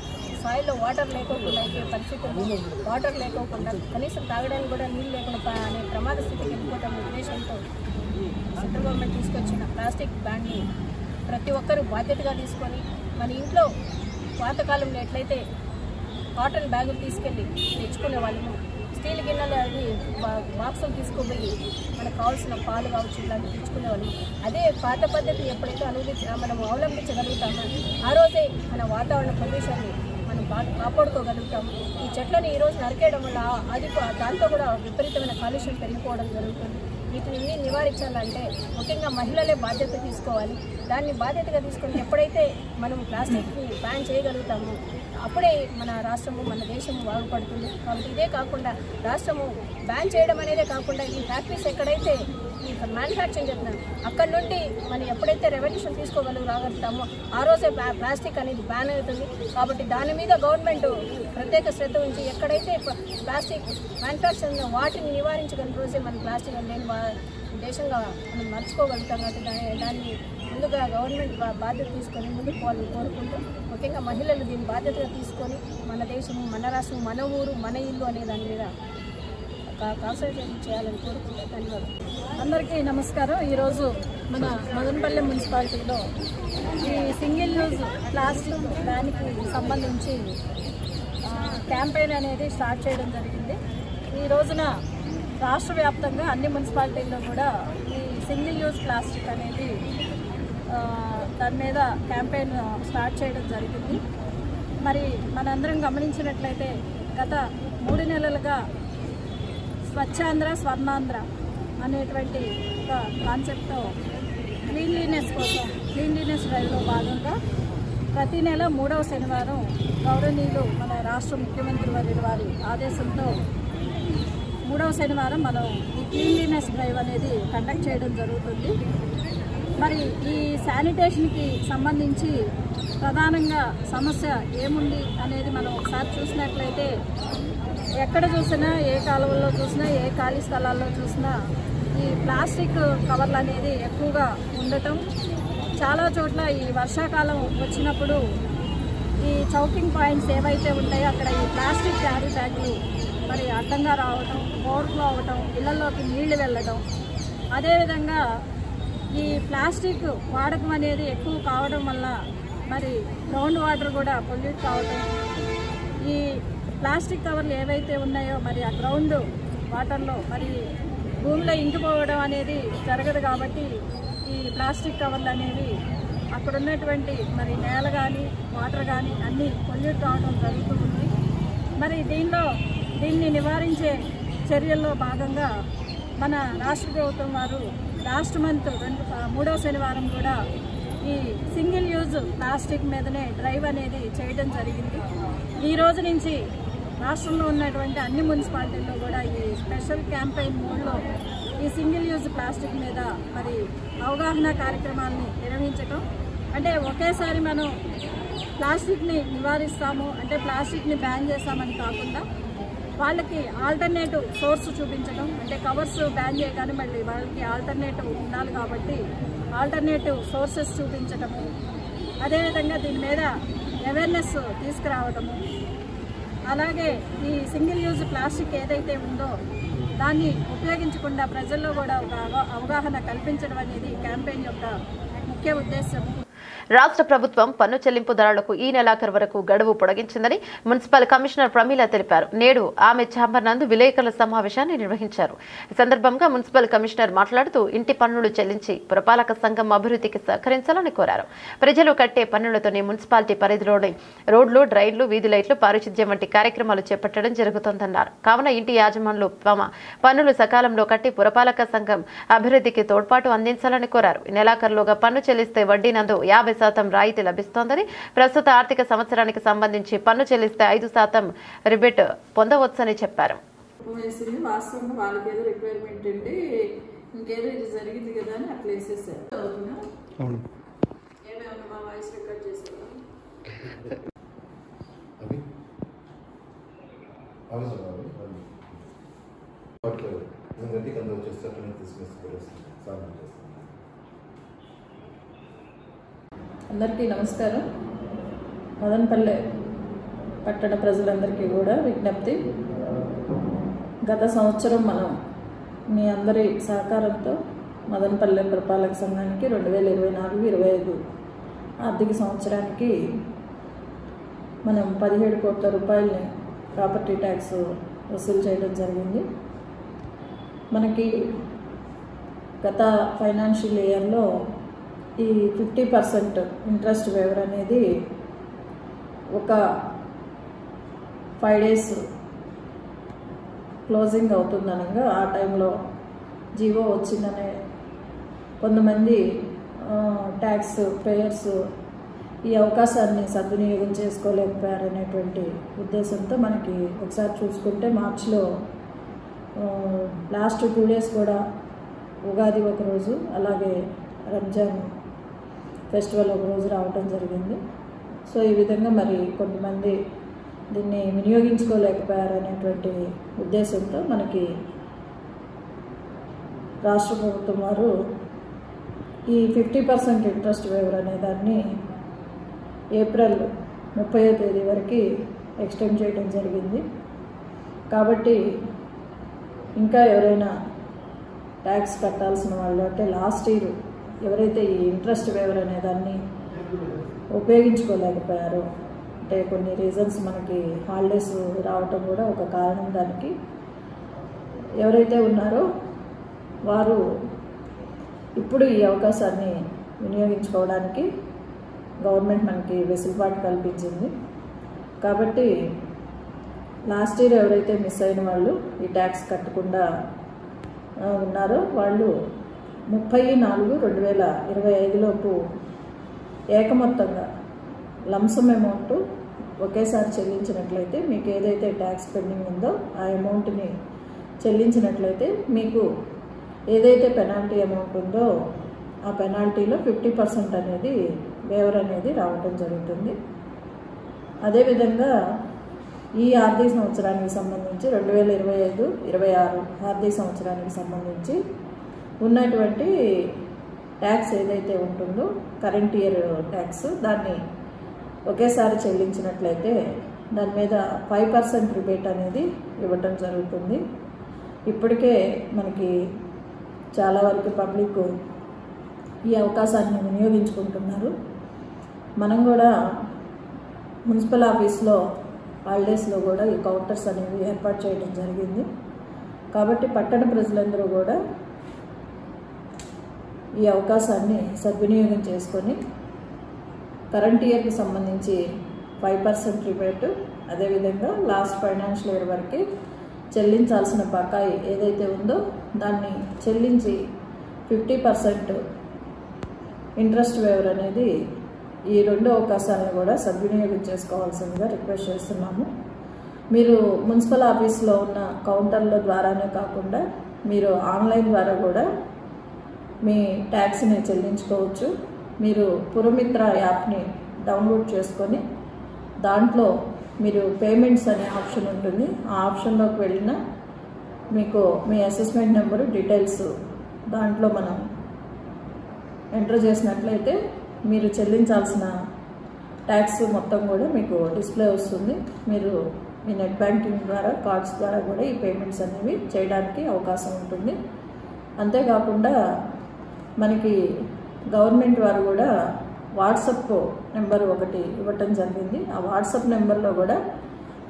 S8: సాయిల్లో వాటర్ లేకోకుండా అయిపోయే పరిస్థితుల్లో వాటర్ లేకోకుండా కనీసం తాగడానికి కూడా నీళ్ళు లేకుండా అనే ప్రమాద స్థితికి వెళ్ళిపోతున్న ఉద్దేశంతో సెంట్రల్ గవర్నమెంట్ తీసుకొచ్చిన ప్లాస్టిక్ బ్యాన్ని ప్రతి ఒక్కరూ బాధ్యతగా తీసుకొని మన ఇంట్లో పాతకాలంలో ఎట్లయితే కాటన్ బ్యాగులు తీసుకెళ్ళి తెచ్చుకునే వాళ్ళము, స్టీల్ గిన్నెలు అవి బాక్సులు తీసుకుపోయి మనకు కావాల్సిన పాలు కావచ్చు ఇలాంటివి తెచ్చుకునేవాళ్ళు. అదే పాత పద్ధతి ఎప్పుడైతే మనం అవలంబించగలుగుతామో ఆ రోజే మన వాతావరణ పొల్యూషన్ని మనం కాపాడుకోగలుగుతాము. ఈ చెట్లను ఈరోజు నరికేయడం వల్ల అది దాంతో కూడా విపరీతమైన కాలుష్యం పెరిగిపోవడం జరుగుతుంది. వీటిని నివారించాలంటే ముఖ్యంగా మహిళలే బాధ్యత తీసుకోవాలి. దాన్ని బాధ్యతగా తీసుకొని ఎప్పుడైతే మనం ప్లాస్టిక్ని బ్యాన్ చేయగలుగుతామో అప్పుడే మన రాష్ట్రము మన దేశము బాగుపడుతుంది. కాబట్టి ఇదే కాకుండా రాష్ట్రము బ్యాన్ చేయడం అనేదే కాకుండా ఈ ఫ్యాక్టరీస్ ఎక్కడైతే ఈ మ్యానుఫ్యాక్చరింగ్ చేస్తున్నాం అక్కడ నుండి మనం ఎప్పుడైతే రెవల్యూషన్ రాగలుగుతామో ఆ రోజే ప్లాస్టిక్ అనేది బ్యాన్ అవుతుంది. కాబట్టి దాని మీద గవర్నమెంట్ ప్రత్యేక శ్రద్ధ ఉంచి ఎక్కడైతే ప్లాస్టిక్ మ్యానుఫ్యాక్చరింగ్ వాటిని నివారించగలిగిన రోజే మన ప్లాస్టిక్ లేని దేశంగా మనం మర్చుకోగలుగుతాం. కాబట్టి దాన్ని ముందుగా గవర్నమెంట్ బాధ్యత తీసుకొని ముందుకు పోవాలని కోరుకుంటూ ముఖ్యంగా మహిళలు దీన్ని బాధ్యతగా తీసుకొని మన దేశము మన రాష్ట్రం మన ఊరు మన ఇల్లు అనే దాని మీద కాన్సన్ట్రేషన్ చేయాలని కోరుకుంటే ధన్యవాదాలు. అందరికీ నమస్కారం. ఈరోజు మన మదనపల్లి మున్సిపాలిటీలో ఈ సింగిల్ యూజ్ ప్లాస్టిక్ బ్యాన్కి సంబంధించి క్యాంపెయిన్ అనేది స్టార్ట్ చేయడం జరిగింది. ఈ రోజున రాష్ట్ర వ్యాప్తంగా అన్ని మున్సిపాలిటీల్లో కూడా ఈ సింగిల్ యూజ్ ప్లాస్టిక్ అనేది దాని మీద క్యాంపెయిన్ స్టార్ట్ చేయడం జరిగింది. మరి మనందరం గమనించినట్లయితే గత 3 నెలలుగా స్వచ్ఛాంధ్ర స్వర్ణాంధ్ర అనేటువంటి ఒక కాన్సెప్ట్తో క్లీన్లీనెస్ కోసం క్లీన్లీనెస్ డ్రైవ్లో భాగంగా ప్రతి నెల 3వ శనివారం గౌరవనీయులు మన రాష్ట్ర ముఖ్యమంత్రి వారి ఆదేశంతో 3వ శనివారం మనం ఈ క్లీన్లీనెస్ డ్రైవ్ అనేది కండక్ట్ చేయడం జరుగుతుంది. మరి ఈ శానిటేషన్కి సంబంధించి ప్రధానంగా సమస్య ఏముంది అనేది మనం ఒకసారి చూసినట్లయితే ఎక్కడ చూసినా, ఏ కాలువల్లో చూసినా, ఏ ఖాళీ స్థలాల్లో చూసినా ఈ ప్లాస్టిక్ కవర్లు అనేది ఎక్కువగా ఉండటం, చాలా చోట్ల ఈ వర్షాకాలం వచ్చినప్పుడు ఈ చౌకింగ్ పాయింట్స్ ఏవైతే ఉంటాయో అక్కడ ఈ ప్లాస్టిక్ క్యారీ బ్యాగులు మరి అడ్డంగా రావటం, ఓవర్ఫ్లో అవ్వటం, ఇళ్లలోకి నీళ్లు వెళ్ళడం, అదేవిధంగా ఈ ప్లాస్టిక్ వాడకం అనేది ఎక్కువ కావడం వల్ల మరి గ్రౌండ్ వాటర్ కూడా పొల్యూట్ కావటం, ఈ ప్లాస్టిక్ కవర్లు ఏవైతే ఉన్నాయో మరి ఆ గ్రౌండ్ వాటర్లో మరి భూమిలో ఇంకిపోవడం అనేది జరగదు. కాబట్టి ఈ ప్లాస్టిక్ కవర్లు అనేవి అక్కడ ఉన్నటువంటి మరి నేల కానీ వాటర్ కానీ అన్నీ పొల్యూట్ కావడం జరుగుతూ ఉంది. మరి దీన్ని నివారించే చర్యల్లో భాగంగా మన రాష్ట్ర ప్రభుత్వం వారు లాస్ట్ మంత్ 3వ శనివారం కూడా ఈ సింగిల్ యూజ్ ప్లాస్టిక్ మీదనే డ్రైవ్ అనేది చేయడం జరిగింది. ఈ రోజు నుంచి రాష్ట్రంలో ఉన్నటువంటి అన్ని మున్సిపాలిటీల్లో కూడా ఈ స్పెషల్ క్యాంపెయిన్ మోడ్లో ఈ సింగిల్ యూజ్ ప్లాస్టిక్ మీద మరి అవగాహన కార్యక్రమాలని నిర్వహించటం, అంటే ఒకేసారి మనం ప్లాస్టిక్ని నివారిస్తాము అంటే ప్లాస్టిక్ని బ్యాన్ చేస్తామని కాకుండా వాళ్ళకి ఆల్టర్నేటివ్ సోర్స్ చూపించడం, అంటే కవర్స్ బ్యాన్ చేయగానే మళ్ళీ వాళ్ళకి ఆల్టర్నేటివ్ ఉండాలి కాబట్టి ఆల్టర్నేటివ్ సోర్సెస్ చూపించటము, అదేవిధంగా దీని మీద అవేర్నెస్ తీసుకురావడము, అలాగే ఈ సింగిల్ యూజ్ ప్లాస్టిక్ ఏదైతే ఉందో దాన్ని ఉపయోగించకుండా ప్రజల్లో కూడా ఒక అవగాహన కల్పించడం అనేది క్యాంపెయిన్ యొక్క ముఖ్య ఉద్దేశం.
S1: రాష్ట్ర ప్రభుత్వం పన్ను చెల్లింపుదారులకు ఈ నెలాఖరు వరకు గడువు పొడిగించిందని మున్సిపల్ కమిషనర్ ప్రమీల తెలిపారు. నేడు ఆమె ఛాంబర్ నందు విలేకరుల సమావేశాన్ని నిర్వహించారు. ఈ సందర్భంగా మున్సిపల్ కమిషనర్ మాట్లాడుతూ ఇంటి పన్నులు చెల్లించి పురపాలక సంఘం అభివృద్ధికి సహకరించాలని కోరారు. ప్రజలు కట్టే పన్నులతోనే మున్సిపాలిటీ పరిధిలోని రోడ్లు, డ్రైన్లు, వీధి లైట్లు, పారిశుధ్యం వంటి కార్యక్రమాలు చేపట్టడం జరుగుతోందన్నారు. కావున ఇంటి యాజమానులు తమ పన్నులు సకాలంలో కట్టి పురపాలక సంఘం అభివృద్ధికి తోడ్పాటు అందించాలని కోరారు. ఈ నెలాఖరులోగా పన్ను చెల్లిస్తే వడ్డీ నందు 50% రాయితీ లభిస్తోందని, ప్రస్తుత ఆర్థిక సంవత్సరానికి సంబంధించి పన్ను చెల్లిస్తే 5% రిబేట్ పొందవచ్చని చెప్పారు.
S14: వాస్తవంగా వాళ్ళకేదో రిక్వైర్మెంట్ ఉంటే ఇంకేదో ఇది జరిగింది కదా అని అట్లా వేసేసారు. ఏమేమన్నా మా వాయిస్ రికార్డ్ చేశారు. అందరికీ నమస్కారం. మదనపల్లె పట్టణ ప్రజలందరికీ కూడా విజ్ఞప్తి, గత సంవత్సరం మనం మీ అందరి సహకారంతో మదనపల్లె పురపాలక సంఘానికి 2024-25 ఆర్థిక సంవత్సరానికి మనం 17 కోట్ల రూపాయలని ప్రాపర్టీ ట్యాక్స్ వసూలు చేయడం జరిగింది. మనకి గత ఫైనాన్షియల్ ఇయర్లో ఈ 50% ఇంట్రెస్ట్ వేవర్ అనేది ఒక 5 days క్లోజింగ్ అవుతుందనగా ఆ టైంలో జీవో వచ్చిందనే కొంతమంది ట్యాక్స్ పేయర్స్ ఈ అవకాశాన్ని సద్వినియోగం చేసుకోలేకపోయారనేటువంటి ఉద్దేశంతో మనకి ఒకసారి చూసుకుంటే మార్చిలో లాస్ట్ 2 days కూడా ఉగాది ఒకరోజు, అలాగే రంజాన్ ఫెస్టివల్ ఒకరోజు రావడం జరిగింది. సో ఈ విధంగా మరి కొంతమంది దీన్ని వినియోగించుకోలేకపోయారనేటువంటి ఉద్దేశంతో మనకి రాష్ట్ర ప్రభుత్వం వారు ఈ 50% ఇంట్రెస్ట్ వేవర్ అనే దాన్ని ఏప్రిల్ 30వ తేదీ వరకు ఎక్స్టెండ్ చేయడం జరిగింది. కాబట్టి ఇంకా ఎవరైనా ట్యాక్స్ కట్టాల్సిన వాళ్ళు అంటే లాస్ట్ ఇయర్ ఎవరైతే ఈ ఇంట్రెస్ట్ వేవర్ అనే దాన్ని ఉపయోగించుకోలేకపోయారో, అంటే కొన్ని రీజన్స్ మనకి హాలిడేస్ రావటం కూడా ఒక కారణం దానికి, ఎవరైతే ఉన్నారో వారు ఇప్పుడు ఈ అవకాశాన్ని వినియోగించుకోవడానికి గవర్నమెంట్ మనకి వెసులుబాటు కల్పించింది. కాబట్టి లాస్ట్ ఇయర్ ఎవరైతే మిస్ అయిన వాళ్ళు ఈ ట్యాక్స్ కట్టకుండా ఉన్నారో వాళ్ళు 30/4/2025 ఏకమొత్తంగా లంసమ్ అమౌంట్ ఒకేసారి చెల్లించినట్లయితే మీకు ఏదైతే ట్యాక్స్ పెండింగ్ ఉందో ఆ అమౌంట్ని చెల్లించినట్లయితే మీకు ఏదైతే పెనాల్టీ అమౌంట్ ఉందో ఆ పెనాల్టీలో 50% అనేది వేవర్ అనేది రావడం జరుగుతుంది. అదేవిధంగా ఈ ఆర్థిక సంవత్సరానికి సంబంధించి 2025-26 ఆర్థిక సంవత్సరానికి సంబంధించి ఉన్నటువంటి ట్యాక్స్ ఏదైతే ఉంటుందో కరెంట్ ఇయర్ ట్యాక్స్ దాన్ని ఒకేసారి చెల్లించినట్లయితే దాని మీద 5% రిబేట్ అనేది ఇవ్వటం జరుగుతుంది. ఇప్పటికే మనకి చాలా వరకు పబ్లిక్ ఈ అవకాశాన్ని వినియోగించుకుంటున్నారు. మనం కూడా మున్సిపల్ ఆఫీస్లో హాలిడేస్లో కూడా ఈ కౌంటర్స్ అనేవి ఏర్పాటు చేయడం జరిగింది. కాబట్టి పట్టణ ప్రజలందరూ కూడా ఈ అవకాశాన్ని సద్వినియోగం చేసుకొని కరెంట్ ఇయర్కి సంబంధించి 5% రిబేట్, అదేవిధంగా లాస్ట్ ఫైనాన్షియల్ ఇయర్ వరకు చెల్లించాల్సిన బకాయి ఏదైతే ఉందో దాన్ని చెల్లించి 50% ఇంట్రెస్ట్ వేవర్ అనేది ఈ 2 అవకాశాలను కూడా సద్వినియోగం చేసుకోవాల్సిందిగా రిక్వెస్ట్ చేస్తున్నాము. మీరు మున్సిపల్ ఆఫీస్లో ఉన్న కౌంటర్ల ద్వారానే కాకుండా మీరు ఆన్లైన్ ద్వారా కూడా మీ ట్యాక్స్ని చెల్లించుకోవచ్చు. మీరు పురమిత్ర యాప్ని డౌన్లోడ్ చేసుకొని దాంట్లో మీరు పేమెంట్స్ అనే ఆప్షన్ ఉంటుంది. ఆ ఆప్షన్లోకి వెళ్ళినా మీకు మీ అసెస్మెంట్ నెంబరు డీటెయిల్స్ దాంట్లో మనం ఎంటర్ చేసినట్లయితే మీరు చెల్లించాల్సిన ట్యాక్స్ మొత్తం కూడా మీకు డిస్ప్లే వస్తుంది. మీరు మీ నెట్ బ్యాంకింగ్ ద్వారా కార్డ్స్ ద్వారా కూడా ఈ పేమెంట్స్ అనేవి చేయడానికి అవకాశం ఉంటుంది. అంతేకాకుండా మనకి గవర్నమెంట్ వారు కూడా వాట్సాప్ నెంబర్ ఒకటి ఇవ్వటం జరిగింది. ఆ వాట్సాప్ నెంబర్లో కూడా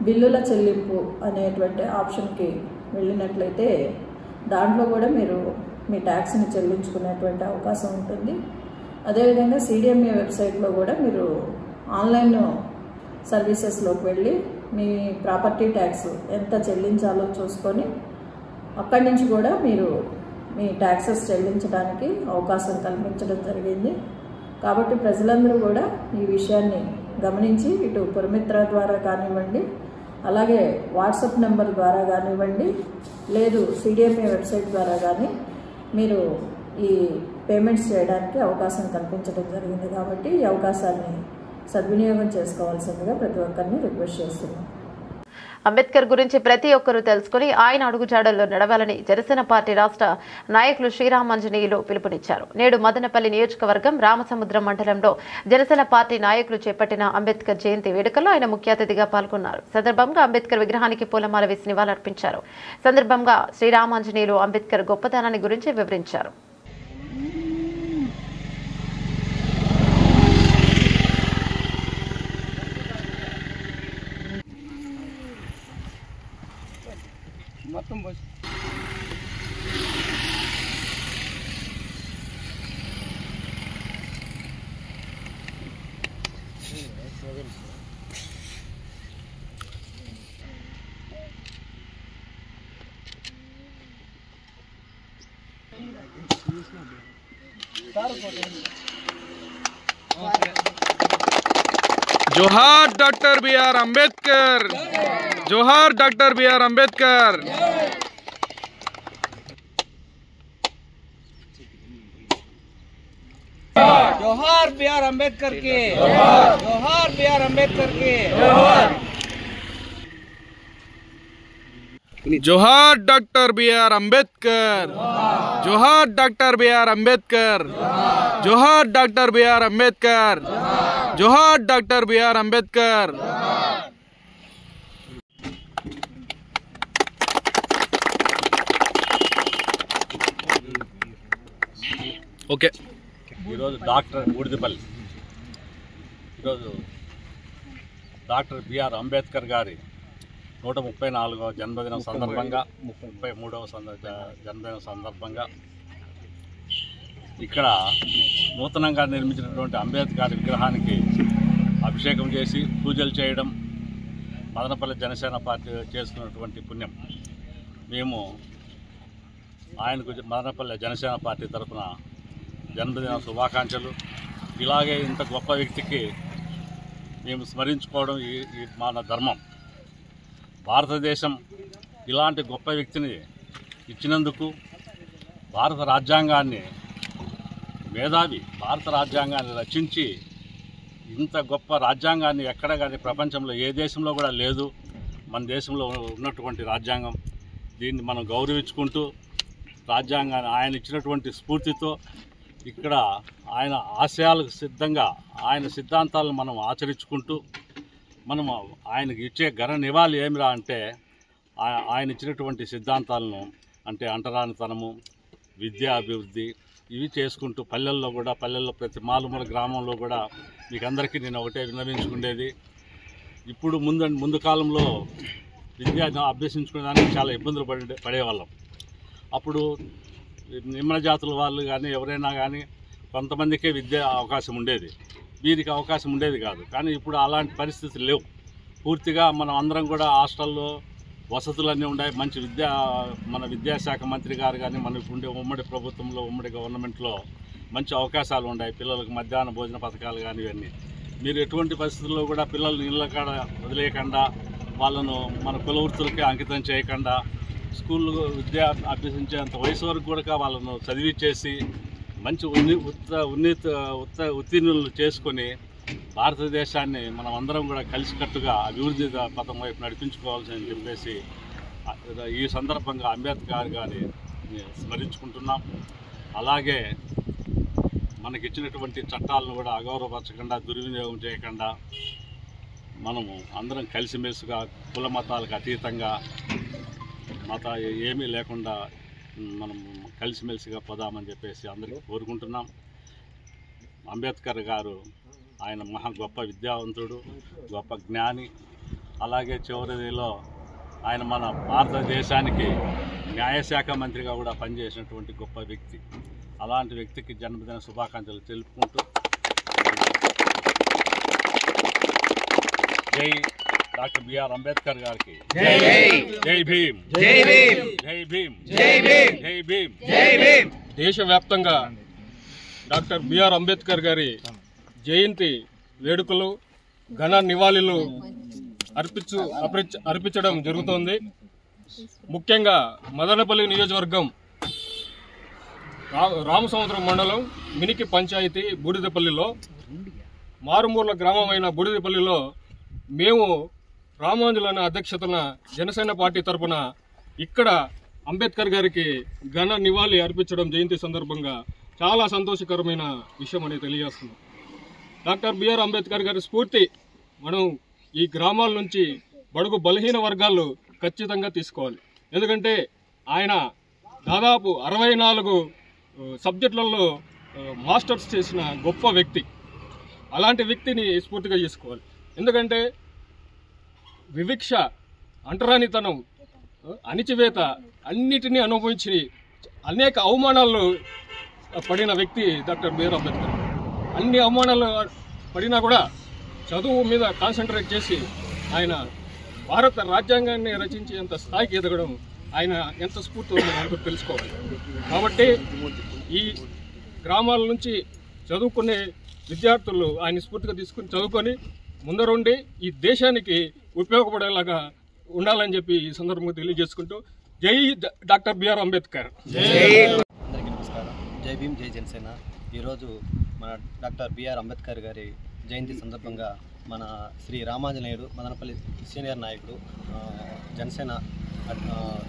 S14: బిల్లుల చెల్లింపు అనేటువంటి ఆప్షన్కి వెళ్ళినట్లయితే దాంట్లో కూడా మీరు మీ ట్యాక్స్ని చెల్లించుకునేటువంటి అవకాశం ఉంటుంది. అదేవిధంగా CDMA వెబ్సైట్లో కూడా మీరు ఆన్లైన్ సర్వీసెస్లోకి వెళ్ళి మీ ప్రాపర్టీ ట్యాక్స్ ఎంత చెల్లించాలో చూసుకొని అక్కడి నుంచి కూడా మీరు మీ ట్యాక్సెస్ చెల్లించడానికి అవకాశం కల్పించడం జరిగింది. కాబట్టి ప్రజలందరూ కూడా ఈ విషయాన్ని గమనించి ఇటు పురమిత్ర ద్వారా కానివ్వండి, అలాగే వాట్సాప్ నెంబర్ ద్వారా కానివ్వండి, లేదు CDMA వెబ్సైట్ ద్వారా కానీ మీరు ఈ పేమెంట్స్ చేయడానికి అవకాశం కల్పించడం జరిగింది. కాబట్టి ఈ అవకాశాన్ని సద్వినియోగం చేసుకోవాల్సిందిగా ప్రతి ఒక్కరిని రిక్వెస్ట్ చేస్తున్నాం.
S1: అంబేద్కర్ గురించి ప్రతి ఒక్కరూ తెలుసుకుని ఆయన అడుగుజాడల్లో నడవాలని జనసేన పార్టీ రాష్ట్ర నాయకులు శ్రీరామాంజనేయులు పిలుపునిచ్చారు. నేడు మదనపల్లి నియోజకవర్గం రామసముద్రం మండలంలో జనసేన పార్టీ నాయకులు చేపట్టిన అంబేద్కర్ జయంతి వేడుకల్లో ఆయన ముఖ్య అతిథిగా పాల్గొన్నారు. సందర్భంగా అంబేద్కర్ విగ్రహానికి పూలమాల వేసి నివాళులర్పించారు. సందర్భంగా శ్రీరామాంజనేయులు అంబేద్కర్ గొప్పతనాన్ని గురించి వివరించారు.
S3: మొత్తం
S15: जोहार डॉक्टर BR अंबेडकर, जोहार डॉक्टर BR अंबेडकर।
S3: जोहार BR अंबेडकर के, जोहार BR अंबेडकर के,
S15: जोहार डॉक्टर BR अंबेडकर, जोहार डॉक्टर BR अंबेडकर, जोहार डॉक्टर BR अंबेडकर, जोहार डॉक्टर BR अंबेडकर। ఓకే.
S16: ఈరోజు డాక్టర్ బూడిదపల్లి ఈరోజు డాక్టర్ బిఆర్ అంబేద్కర్ గారి 134వ జన్మదినం సందర్భంగా 33వ జన్మదినం సందర్భంగా ఇక్కడ నూతనంగా నిర్మించినటువంటి అంబేద్కర్ విగ్రహానికి అభిషేకం చేసి పూజలు చేయడం మదనపల్లి జనసేన పార్టీ చేసుకున్నటువంటి పుణ్యం. మేము ఆయనకు మదనపల్లి జనసేన పార్టీ తరఫున జన్మదిన శుభాకాంక్షలు. ఇలాగే ఇంత గొప్ప వ్యక్తికి మేము స్మరించుకోవడం ఈ మన ధర్మం. భారతదేశం ఇలాంటి గొప్ప వ్యక్తిని ఇచ్చినందుకు భారత రాజ్యాంగాన్ని మేధావి భారత రాజ్యాంగాన్ని రచించి ఇంత గొప్ప రాజ్యాంగాన్ని ఎక్కడ కానీ ప్రపంచంలో ఏ దేశంలో కూడా లేదు. మన దేశంలో ఉన్నటువంటి రాజ్యాంగం. దీన్ని మనం గౌరవించుకుంటూ రాజ్యాంగాన్ని ఆయన ఇచ్చినటువంటి స్ఫూర్తితో ఇక్కడ ఆయన ఆశయాలకు సిద్ధంగా ఆయన సిద్ధాంతాలను మనం ఆచరించుకుంటూ మనం ఆయనకి ఇచ్చే ఘన నివాళి ఏమిరా అంటే ఆయన ఇచ్చినటువంటి సిద్ధాంతాలను అంటే అంటరానితనము, విద్యా అభివృద్ధి ఇవి చేసుకుంటూ పల్లెల్లో ప్రతి మారుమూల గ్రామంలో కూడా మీకు అందరికీ నేను ఒకటే విన్నవించుకునేది, ఇప్పుడు ముందు కాలంలో విద్య అభ్యసించుకునేదానికి చాలా ఇబ్బందులు పడేవాళ్ళం. అప్పుడు నిమ్న జాతుల వాళ్ళు కానీ ఎవరైనా కానీ కొంతమందికే విద్య అవకాశం ఉండేది, వీరికి అవకాశం ఉండేది కాదు. కానీ ఇప్పుడు అలాంటి పరిస్థితులు లేవు. పూర్తిగా మనం అందరం కూడా హాస్టల్లో వసతులన్నీ ఉన్నాయి. మంచి మన విద్యాశాఖ మంత్రి గారు కానీ మనకు ఉండే ఉమ్మడి ప్రభుత్వంలో ఉమ్మడి గవర్నమెంట్లో మంచి అవకాశాలు ఉన్నాయి. పిల్లలకు మధ్యాహ్న భోజన పథకాలు కానీ ఇవన్నీ. మీరు ఎటువంటి పరిస్థితుల్లో కూడా పిల్లల్ని ఇళ్ళ కాడ వదిలేయకుండా వాళ్ళను మన కుల వృత్తులకే అంకితం చేయకుండా స్కూల్లో విద్య అభ్యసించేంత వయసు వరకు కూడా వాళ్ళను చదివించేసి మంచి ఉత్తీర్ణులు చేసుకొని భారతదేశాన్ని మనం అందరం కూడా కలిసికట్టుగా అభివృద్ధి పథం వైపు నడిపించుకోవాల్సిందని చెప్పేసి ఈ సందర్భంగా అంబేద్కర్ గారిని స్మరించుకుంటున్నాం. అలాగే మనకిచ్చినటువంటి చట్టాలను కూడా అగౌరవపరచకుండా దుర్వినియోగం చేయకుండా మనము అందరం కలిసిమెలిసిగా కుల మతాలకు అతీతంగా ఏమీ లేకుండా మనం కలిసిమెలిసిగా పోదామని చెప్పేసి అందరికీ కోరుకుంటున్నాం. అంబేద్కర్ గారు ఆయన గొప్ప విద్యావంతుడు, గొప్ప జ్ఞాని. అలాగే చివరిలో ఆయన మన భారతదేశానికి న్యాయశాఖ మంత్రిగా కూడా పనిచేసినటువంటి గొప్ప వ్యక్తి. అలాంటి వ్యక్తికి జన్మదిన శుభాకాంక్షలు తెలుపుకుంటూ జై డాక్టర్ బిఆర్ అంబేద్కర్ గారికి జై భీమ్, జై భీమ్, జై భీమ్, జై భీమ్, జై భీమ్, జై భీమ్.
S17: దేశవ్యాప్తంగా డాక్టర్ బిఆర్ అంబేద్కర్ గారి జయంతి వేడుకలు ఘన నివాళులు అర్పించడం జరుగుతోంది. ముఖ్యంగా మదనపల్లి నియోజకవర్గం రామసముద్రం మండలం మినికి పంచాయతీ బూడిదపల్లిలో మారుమూల గ్రామమైన బూడిదపల్లిలో మేము రామాంజులన్న అధ్యక్షతన జనసేన పార్టీ తరఫున ఇక్కడ అంబేద్కర్ గారికి ఘన నివాళి అర్పించడం జయంతి సందర్భంగా చాలా సంతోషకరమైన విషయం అనేది తెలియజేస్తున్నాం. డాక్టర్ బిఆర్ అంబేద్కర్ గారి స్ఫూర్తి మనం ఈ గ్రామాల నుంచి బడుగు బలహీన వర్గాలు ఖచ్చితంగా తీసుకోవాలి. ఎందుకంటే ఆయన దాదాపు 64 సబ్జెక్టులలో మాస్టర్స్ చేసిన గొప్ప వ్యక్తి. అలాంటి వ్యక్తిని స్ఫూర్తిగా చేసుకోవాలి. ఎందుకంటే వివక్ష, అంటరానితనం, అణిచివేత అన్నిటినీ అనుభవించి అనేక అవమానాలు పడిన వ్యక్తి డాక్టర్ బిఆర్ అంబేద్కర్. అన్ని అవమానాలు పడినా కూడా చదువు మీద కాన్సన్ట్రేట్ చేసి ఆయన భారత రాజ్యాంగాన్ని రచించేంత స్థాయికి ఎదగడం ఆయన ఎంత స్ఫూర్తి మనకు తెలుసుకోవాలి. కాబట్టి ఈ గ్రామాల నుంచి చదువుకునే విద్యార్థులు ఆయన స్ఫూర్తిగా తీసుకుని చదువుకొని ముందరుండి ఈ దేశానికి ఉపయోగపడేలాగా ఉండాలని చెప్పి ఈ సందర్భంగా తెలియజేసుకుంటూ జై డాక్టర్ బిఆర్ అంబేద్కర్.
S18: అందరికీ నమస్కారం. జై భీమ్, జై జనసేన. ఈరోజు మన డాక్టర్ బిఆర్ అంబేద్కర్ గారి జయంతి సందర్భంగా మన శ్రీ రామాంజనేయుడు మదనపల్లి సీనియర్ నాయకుడు, జనసేన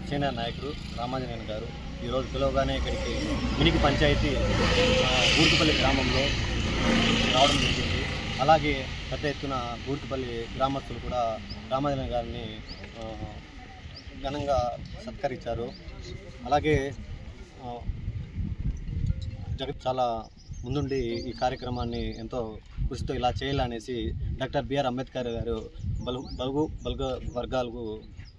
S18: సీనియర్ నాయకుడు రామాంజనేయుడు గారు ఈరోజు పిలవగానే ఇక్కడికి మినికి పంచాయతీ బూర్తుపల్లి గ్రామంలో రావడం జరిగింది. అలాగే పెద్ద ఎత్తున బూర్తుపల్లి గ్రామస్తులు కూడా రామాంజనేయ గారిని ఘనంగా సత్కరించారు. అలాగే చాలా ముందుండి ఈ కార్యక్రమాన్ని ఎంతో కృషితో ఇలా చేయాలనేసి డాక్టర్ బిఆర్ అంబేద్కర్ గారు బలుగు వర్గాలకు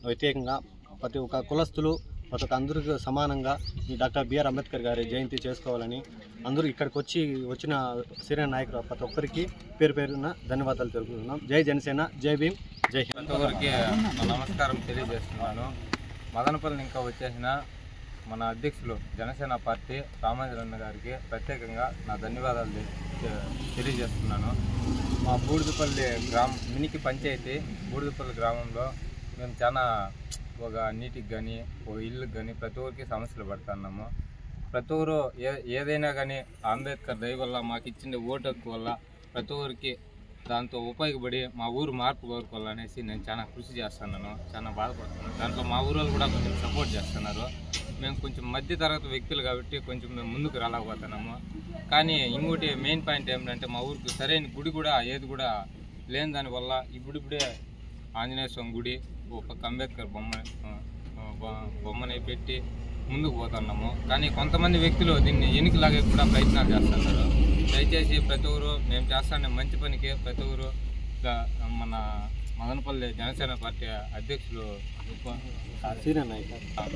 S18: వ్యతిరేకంగా ప్రతి ఒక్క కులస్తులు ప్రతి ఒక్క అందరికీ సమానంగా ఈ డాక్టర్ బిఆర్ అంబేద్కర్ గారి జయంతి చేసుకోవాలని అందరూ ఇక్కడికి వచ్చిన సీనియర్ నాయకులు ప్రతి ఒక్కరికి పేరున ధన్యవాదాలు తెలుపుతున్నాం. జై జనసేన, జై భీమ్, జై హింద్.
S19: ప్రతి ఒక్కరికి నమస్కారం తెలియజేస్తున్నాను. మదనపల్లి ఇంకా వచ్చేసిన మన అధ్యక్షులు జనసేన పార్టీ రామాంజనన్న గారికి ప్రత్యేకంగా నా ధన్యవాదాలు తెలియజేస్తున్నాను. మా బూడిదపల్లి మినికి పంచాయతీ బూడిదపల్లి గ్రామంలో మేము చాలా ఒక నీటికి కానీ ఒక ఇల్లుకి కానీ ప్రతి ఒక్కరికి సమస్యలు పడుతున్నాము. ప్రతి ఒక్కరు ఏదైనా కానీ అంబేద్కర్ దయ వల్ల మాకు ఇచ్చిన ఓటు హక్కు వల్ల ప్రతి ఒక్కరికి దాంతో ఉపయోగపడి మా ఊరు మార్పు కోరుకోవాలనేసి నేను చాలా కృషి చేస్తున్నాను, చాలా బాధపడుతున్నాను. దాంట్లో మా ఊరు వాళ్ళు కూడా కొంచెం సపోర్ట్ చేస్తున్నారు. మేము కొంచెం మధ్య తరగతి వ్యక్తులు కాబట్టి కొంచెం మేము ముందుకు రాలేకపోతున్నాము. కానీ ఇంకోటి మెయిన్ పాయింట్ ఏమిటంటే మా ఊరికి సరైన గుడి కూడా ఏది కూడా లేని దానివల్ల ఇప్పుడిప్పుడే ఆంజనేయ స్వామి గుడి ఒక పక్క అంబేద్కర్ బొమ్మని పెట్టి ముందుకు పోతున్నాము. కానీ కొంతమంది వ్యక్తులు దీన్ని ఎన్నికలాగే కూడా ప్రయత్నాలు చేస్తున్నారు. దయచేసి ప్రతి ఒక్కరు మేము చేస్తానే మంచి పనికి ప్రతి ఒక్కరు మన మదనపల్లి జనసేన పార్టీ అధ్యక్షులు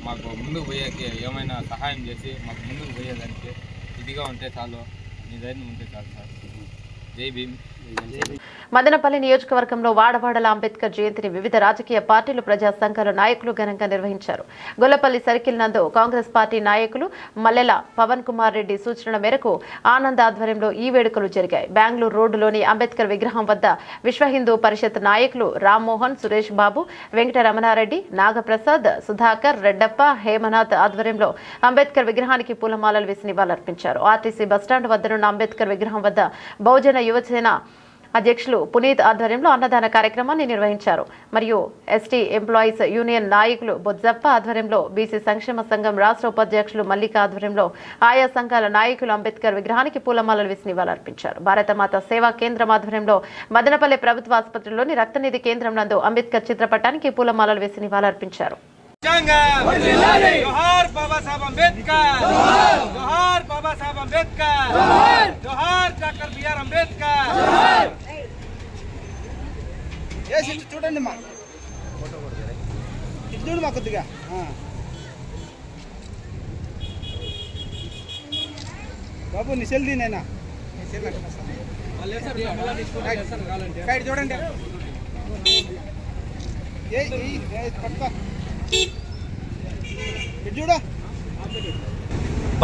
S19: మాకు ముందుకు పోయేకి ఏమైనా సహాయం చేసి మాకు ముందుకు పోయేదానికి ఇదిగా ఉంటే చాలు, మీ ధైర్యం ఉంటే చాలు సార్. జై భీమ్.
S1: మదనపల్లి నియోజకవర్గంలో వాడవాడల అంబేద్కర్ జయంతిని వివిధ రాజకీయ పార్టీలు, ప్రజా సంఘాల నాయకులు ఘనంగా నిర్వహించారు. గొల్లపల్లి సర్కిల్ నందు కాంగ్రెస్ పార్టీ నాయకులు మల్లెల పవన్ కుమార్ రెడ్డి సూచన మేరకు ఆనంద్ ఆధ్వర్యంలో ఈ వేడుకలు జరిగాయి. బెంగళూరు రోడ్డులోని అంబేద్కర్ విగ్రహం వద్ద విశ్వ హిందూ పరిషత్ నాయకులు రామ్మోహన్, సురేష్ బాబు, వెంకటరమణారెడ్డి, నాగప్రసాద్, సుధాకర్, రెడ్డప్ప, హేమనాథ్ ఆధ్వర్యంలో అంబేద్కర్ విగ్రహానికి పూలమాలలు వేసి నివాళులర్పించారు. ఆర్టీసీ బస్టాండ్ వద్దనున్న అంబేద్కర్ విగ్రహం వద్ద బహుజన యువసేన అధ్యక్షులు పునీత్ ఆధ్వర్యంలో అన్నదాన కార్యక్రమాన్ని నిర్వహించారు. మరియు ఎస్టీ ఎంప్లాయీస్ యూనియన్ నాయకులు బొజ్జప్ప ఆధ్వర్యంలో, బీసీ సంక్షేమ సంఘం రాష్ట్ర ఉపాధ్యక్షులు మల్లిక ఆధ్వర్యంలో ఆయా సంఘాల నాయకులు అంబేద్కర్ విగ్రహానికి పూలమాలలు వేసి నివాళులర్పించారు. భారతమాత సేవా కేంద్రం ఆధ్వర్యంలో మదనపల్లి ప్రభుత్వ ఆసుపత్రిలోని రక్తనిధి కేంద్రం నందు అంబేద్కర్ చిత్రపటానికి పూలమాలలు వేసి నివాళులర్పించారు.
S20: जोहार बाबा साहब अंबेडकर, जोहार बाबा साहब अंबेडकर, जोहार डॉक्टर बीआर अंबेडकर. చూడండి మా చూడు మా కొద్దిగా బాబు నీ సెల్ దీనైనా చూడండి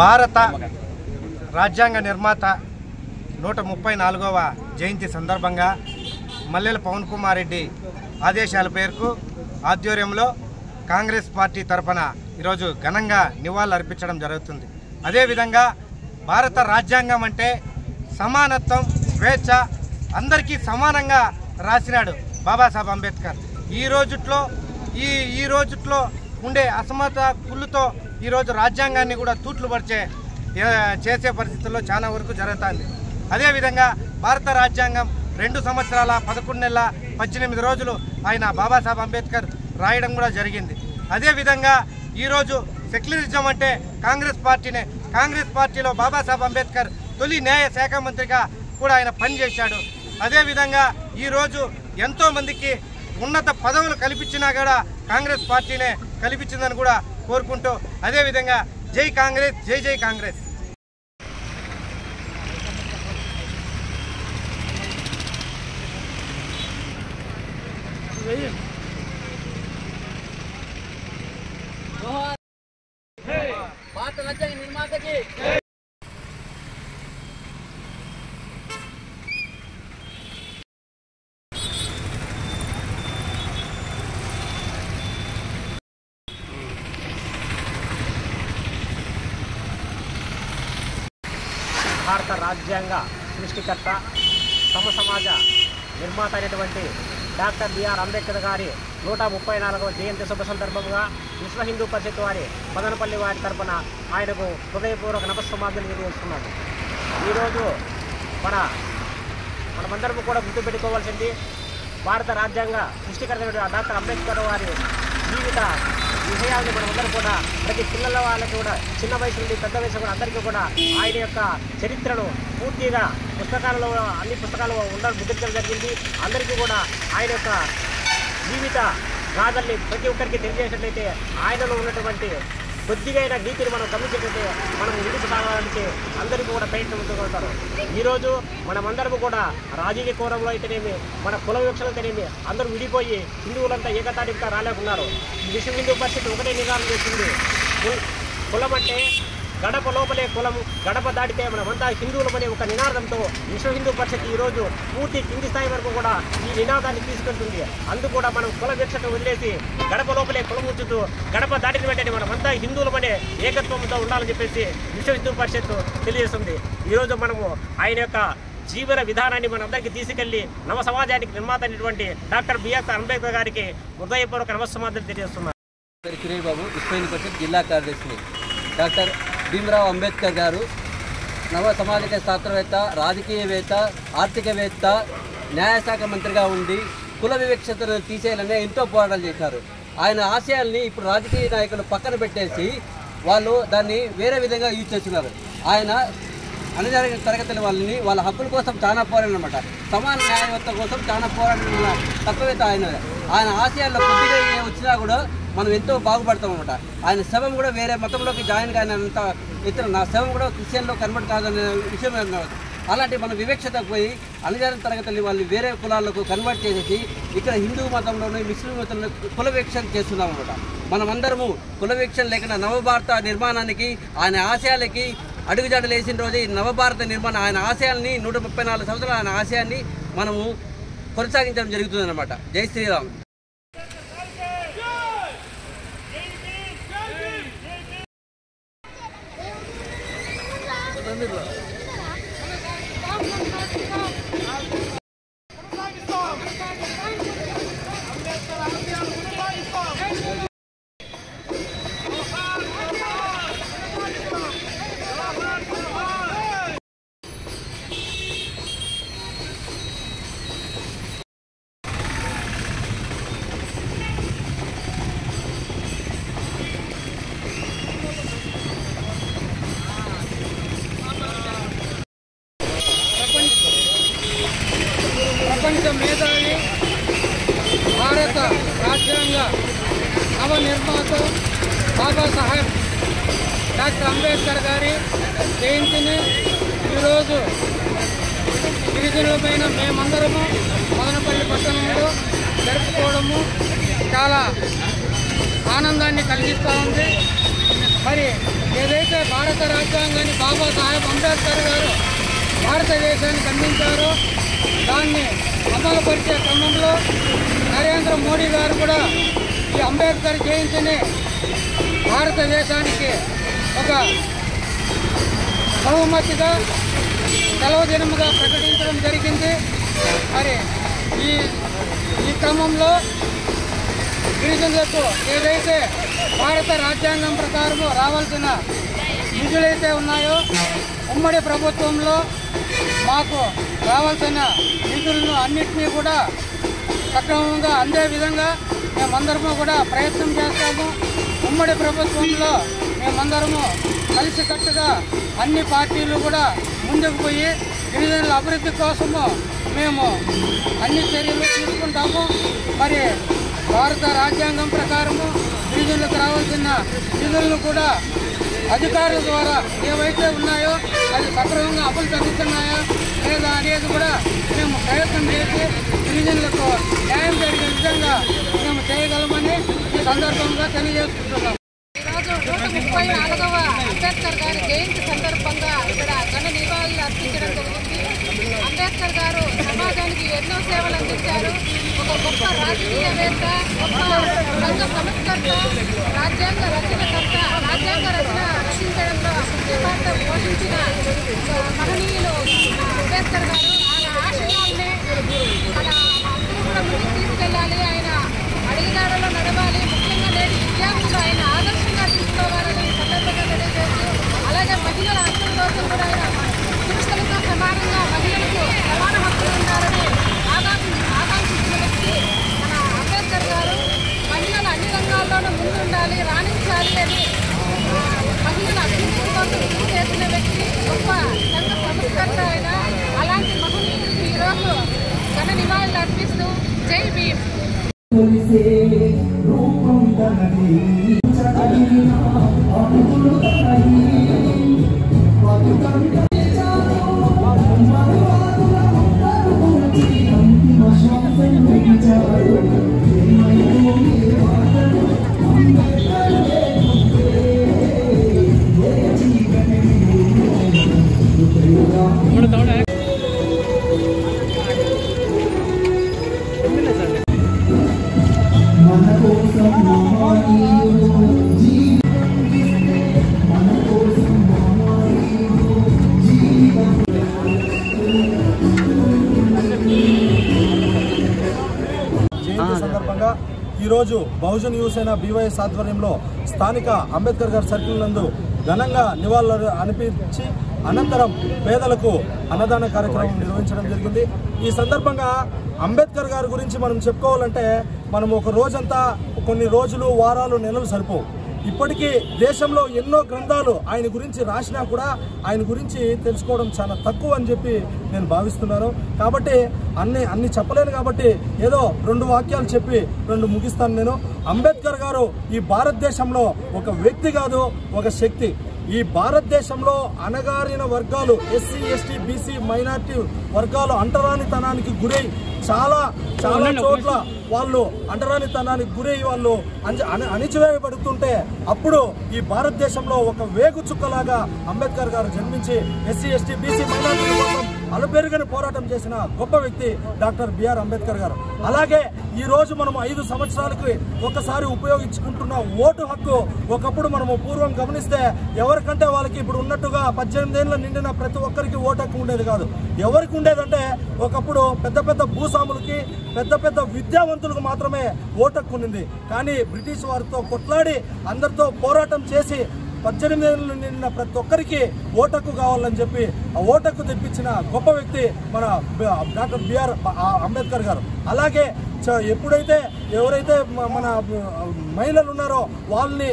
S21: భారత రాజ్యాంగ నిర్మాత 134వ జయంతి సందర్భంగా మల్లెల పవన్ కుమార్ రెడ్డి ఆదేశాల మేరకు ఆధ్వర్యంలో కాంగ్రెస్ పార్టీ తరఫున ఈరోజు ఘనంగా నివాళులు అర్పించడం జరుగుతుంది. అదేవిధంగా భారత రాజ్యాంగం అంటే సమానత్వం, స్వేచ్ఛ, అందరికీ సమానంగా రాసినాడు బాబాసాహెబ్ అంబేద్కర్. ఈ రోజుట్లో ఉండే అసమత కుళ్ళుతో ఈరోజు రాజ్యాంగాన్ని కూడా తూట్లు చేసే పరిస్థితుల్లో చాలా వరకు జరుగుతుంది. అదేవిధంగా భారత రాజ్యాంగం 2 సంవత్సరాల 11 నెలల 18 రోజులు ఆయన బాబాసాహెబ్ అంబేద్కర్ రాయడం కూడా జరిగింది. అదేవిధంగా ఈరోజు సెక్యులరిజం అంటే కాంగ్రెస్ పార్టీనే. కాంగ్రెస్ పార్టీలో బాబాసాహెబ్ అంబేద్కర్ తొలి న్యాయ శాఖ మంత్రిగా కూడా ఆయన పనిచేశాడు. అదేవిధంగా ఈరోజు ఎంతోమందికి ఉన్నత పదవులు కల్పించినా కూడా కాంగ్రెస్ పార్టీనే కల్పించిందని కూడా కోరుకుంటూ, అదేవిధంగా జై కాంగ్రెస్, జై జై కాంగ్రెస్.
S20: భారత రాజ్యాంగ నిర్మాతకి
S22: భారత రాజ్యాంగ సృష్టికర్త, సమాజ నిర్మాత అయినటువంటి డాక్టర్ బిఆర్ అంబేద్కర్ గారి 134వ జయంతి శుభ సందర్భంగా విశ్వ హిందూ పరిషత్ వారి మదనపల్లి వారి తరపున ఆయనకు హృదయపూర్వక నమస్సమాజులు తెలియజేస్తున్నాను. ఈరోజు మనమందరం కూడా గుర్తుపెట్టుకోవాల్సింది భారత రాజ్యాంగ సృష్టికర్త డాక్టర్ అంబేద్కర్ వారి జీవిత విషయాలను మనమందరూ కూడా ప్రతి పిల్లల వాళ్ళకి కూడా చిన్న వయసు నుండి పెద్ద వయసు కూడా అందరికీ కూడా ఆయన యొక్క చరిత్రను పూర్తిగా పుస్తకాలలో అన్ని పుస్తకాలు ముద్రించడం జరిగింది. అందరికీ కూడా ఆయన యొక్క జీవిత గాథల్ని ప్రతి ఒక్కరికి తెలియజేసినట్లయితే ఆయనలో ఉన్నటువంటి కొద్దిగా నీతిని మనం గమనించినట్లయితే మనం ముందుకు సాగడానికి అందరికీ కూడా ప్రయత్నం. ఈరోజు మనమందరము కూడా రాజకీయ కోణంలో అయితేనేమి మన కుల వివక్షలు అయితేనేమి అందరూ విడిపోయి హిందువులంతా ఏకతాటిగా రాలేకున్నారు. విశ్వ హిందూ పరిషత్ ఒకటే నిర్ధారణ చేసింది, కులం అంటే గడప లోపలే కులము, గడప దాటితే మనమంతా హిందువులమనే ఒక నినాదంతో విశ్వ హిందూ పరిషత్ ఈరోజు పూర్తి కింది స్థాయి వరకు కూడా ఈ నినాదాన్ని తీసుకెళ్తుంది. అందుకు కూడా మనం కుల వివక్షను వదిలేసి గడప లోపలే కులం ఉంచుతూ గడప దాటిన వెంటనే మనమంతా హిందువులమనే ఏకత్వంతో ఉండాలని చెప్పేసి విశ్వ హిందూ పరిషత్ తెలియజేస్తుంది. ఈరోజు మనము ఆయన యొక్క జీవన విధానాన్ని మనందరికీ తీసుకెళ్లి నవ సమాజానికి నిర్మాత అయినటువంటి డాక్టర్ బిఆర్ అంబేద్కర్ గారికి హృదయపూర్వక నమస్సమాధానం తెలియజేస్తున్నాను.
S6: సురేష్ బాబు విశ్వ హిందూ పరిషత్ జిల్లా కార్యదర్శిని. డాక్టర్ భీమరావు అంబేద్కర్ గారు నవ సామాజిక శాస్త్రవేత్త, రాజకీయవేత్త, ఆర్థికవేత్త, న్యాయశాఖ మంత్రిగా ఉండి కుల వివక్షతను తీసేయాలనే ఎంతో పోరాటాలు చేశారు. ఆయన ఆశయాల్ని ఇప్పుడు రాజకీయ నాయకులు పక్కన పెట్టేసి వాళ్ళు దాన్ని వేరే విధంగా యూజ్ చేస్తున్నారు. ఆయన అణగారిన తరగతుల వాళ్ళని వాళ్ళ హక్కుల కోసం చాలా పోరాడనమాట. సమాన న్యాయవేత్త కోసం చాలా పోరాడిన తత్వవేత్త ఆయన ఆశయాల్లో కొద్దిగా వచ్చినా కూడా మనం ఎంతో బాగుపడతాం అనమాట. ఆయన శవం కూడా వేరే మతంలోకి జాయిన్ కానంత ఇతర నా శవం కూడా క్రిస్టియన్లో కన్వర్ట్ కాదనే విషయం అన్నమాట. అలాంటి మన వివక్షత పోయి అణగారిన తరగతుల్ని వాళ్ళని వేరే కులాలకు కన్వర్ట్ చేసేసి ఇక్కడ హిందూ మతంలోనూ ముస్లిం మతంలో కుల వివక్షణ చేస్తున్నాం అనమాట. మనమందరము కుల వివక్షణ లేకుండా నవభారత నిర్మాణానికి ఆయన ఆశయాలకి అడుగుజాడలు వేసిన రోజు ఈ నవభారత నిర్మాణం ఆయన ఆశయాల్ని 134 సంవత్సరాల ఆయన ఆశయాన్ని మనము కొనసాగించడం జరుగుతుందన్నమాట. జై శ్రీరామ్.
S20: ప్రపంచ మేధావి, భారత రాజ్యాంగ నవనిర్మాత బాబాసాహెబ్ డాక్టర్ అంబేద్కర్ గారి జయంతిని ఈరోజు గిరిజనులమైన మేమందరము మదనపల్లి పట్టణంలో జరుపుకోవడము చాలా ఆనందాన్ని కలిగిస్తూ ఉంది. మరి ఏదైతే భారత రాజ్యాంగాన్ని బాబాసాహెబ్ అంబేద్కర్ గారు భారతదేశానికి అందించారో దాన్ని అమలుపరిచే క్రమంలో నరేంద్ర మోడీ గారు కూడా ఈ అంబేద్కర్ జయంతిని భారతదేశానికి ఒక బహుమతిగా సెలవు దినముగా ప్రకటించడం జరిగింది. మరి ఈ క్రమంలో గిరిజనులకు ఏదైతే భారత రాజ్యాంగం ప్రకారము రావాల్సిన నిధులైతే ఉన్నాయో ఉమ్మడి ప్రభుత్వంలో మాకు రావాల్సిన నిధులను అన్నింటినీ కూడా సక్రమంగా అందే విధంగా మేమందరము కూడా ప్రయత్నం చేస్తాము. ఉమ్మడి ప్రభుత్వంలో మేమందరము కలిసికట్టుగా అన్ని పార్టీలు కూడా ముందుకు పోయి గిరిజనుల అభివృద్ధి కోసము మేము అన్ని చర్యలు తీసుకుంటాము. మరి భారత రాజ్యాంగం ప్రకారము గిరిజనులకు రావాల్సిన నిధులను కూడా అధికారుల ద్వారా ఏవైతే ఉన్నాయో అది సక్రమంగా అమలు జరుగుతున్నాయా లేదా అనేది కూడా మేము ప్రయత్నం చేసి గిరిజనులకు న్యాయం జరిగే విధంగా మేము చేయగలమని ఈ సందర్భంగా తెలియజేసుకుంటున్నాం.
S7: ఈరోజు 134వ అంబేద్కర్ గారి జయంతి సందర్భంగా ఇక్కడ ఘన నివాళులు అర్పించడం జరిగింది. అంబేద్కర్ గారు సమాజానికి ఎన్నో సేవలు అందించారు. ఒక గొప్ప రాజకీయవేత్త, గొప్ప రంగ సంస్కర్త, రాజ్యాంగ రచనకర్త, రాజ్యాంగ రచన రచించడంలో ముఖ్య పాత్ర పోషించిన మహనీయులు అంబేద్కర్ గారు. ఆయన ఆశయాల్ని మన అందరూ కూడా ముందుకు తీసుకెళ్ళాలి, ఆయన అడిగినాడలో నడవాలి, ముఖ్యంగా నేటి విద్యార్థులు ఆయన ఆదర్శంగా తీసుకోవాలని సందర్భంగా తెలియజేస్తూ, అలాగే మహిళల హక్కుల కోసం కూడా ఆయన పురుషులతో సమానంగా మహిళలకు సమాన హక్కులు ఉన్నారని ఆకాంక్షించిన వ్యక్తి మన అంబేద్కర్ గారు. మహిళలు అన్ని రంగాల్లో అన్నిట్లోనూ ముందుండాలి, రాణించాలి అని మహిళల అభ్యున్నతి కోసం కృషి చేసిన వ్యక్తి, గొప్ప సంఘ సంస్కర్త అయిన అలాంటి మహనీయుడికి ఈరోజు ఘన నివాళులు అర్పిస్తూ జై భీమ్.
S11: జయంతి సందర్భంగా ఈరోజు బహుజన్ యువసేన బీవైఎస్ ఆధ్వర్యంలో స్థానిక అంబేద్కర్ గారి సర్కిల్ నందు ఘనంగా నివాళులు అనిపించి అనంతరం పేదలకు అన్నదాన కార్యక్రమం నిర్వహించడం జరిగింది. ఈ సందర్భంగా అంబేద్కర్ గారి గురించి మనం చెప్పుకోవాలంటే మనం ఒక రోజంతా, కొన్ని రోజులు, వారాలు, నెలలు సరిపోవు. ఇప్పటికీ దేశంలో ఎన్నో గ్రంథాలు ఆయన గురించి రాసినా కూడా ఆయన గురించి తెలుసుకోవడం చాలా తక్కువ అని చెప్పి నేను భావిస్తున్నాను. కాబట్టి అన్ని చెప్పలేను కాబట్టి ఏదో 2 వాక్యాలు చెప్పి 2 ముగిస్తాను. నేను అంబేద్కర్ గారు ఈ భారతదేశంలో ఒక వ్యక్తి కాదు, ఒక శక్తి. ఈ భారతదేశంలో అణగారిన వర్గాలు, ఎస్సీ, ఎస్టీ, బీసీ, మైనార్టీ వర్గాలు అంటరానితనానికి గురై చాలా చోట్ల వాళ్ళు అంటరానితనానికి గురై వాళ్ళు అణిచివేయబడుతుంటే అప్పుడు ఈ భారతదేశంలో ఒక వేగు చుక్కలాగా అంబేద్కర్ గారు జన్మించి ఎస్సీ, ఎస్టీ, బీసీ, మైనార్టీల కోసం అలుపెరుగని పోరాటం చేసిన గొప్ప వ్యక్తి డాక్టర్ బిఆర్ అంబేద్కర్ గారు. అలాగే ఈ రోజు మనం 5 సంవత్సరాలకి ఒకసారి ఉపయోగించుకుంటున్న ఓటు హక్కు ఒకప్పుడు మనము పూర్వం గమనిస్తే ఎవరికంటే వాళ్ళకి ఇప్పుడు ఉన్నట్టుగా 18 ఏళ్ళ నిండిన ప్రతి ఒక్కరికి ఓటు హక్కు ఉండేది కాదు. ఎవరికి ఉండేదంటే ఒకప్పుడు పెద్ద పెద్ద భూస్వాములకి, పెద్ద పెద్ద విద్యావంతులకు మాత్రమే ఓటు హక్కు ఉంది. కానీ బ్రిటిష్ వారితో కొట్లాడి అందరితో పోరాటం చేసి 18 ఏళ్ళు నిండిన ప్రతి ఒక్కరికి ఓటకు కావాలని చెప్పి ఆ ఓటకు తెప్పించిన గొప్ప వ్యక్తి మన డాక్టర్ బిఆర్ అంబేద్కర్ గారు. అలాగే ఎవరైతే మన మహిళలు ఉన్నారో వాళ్ళని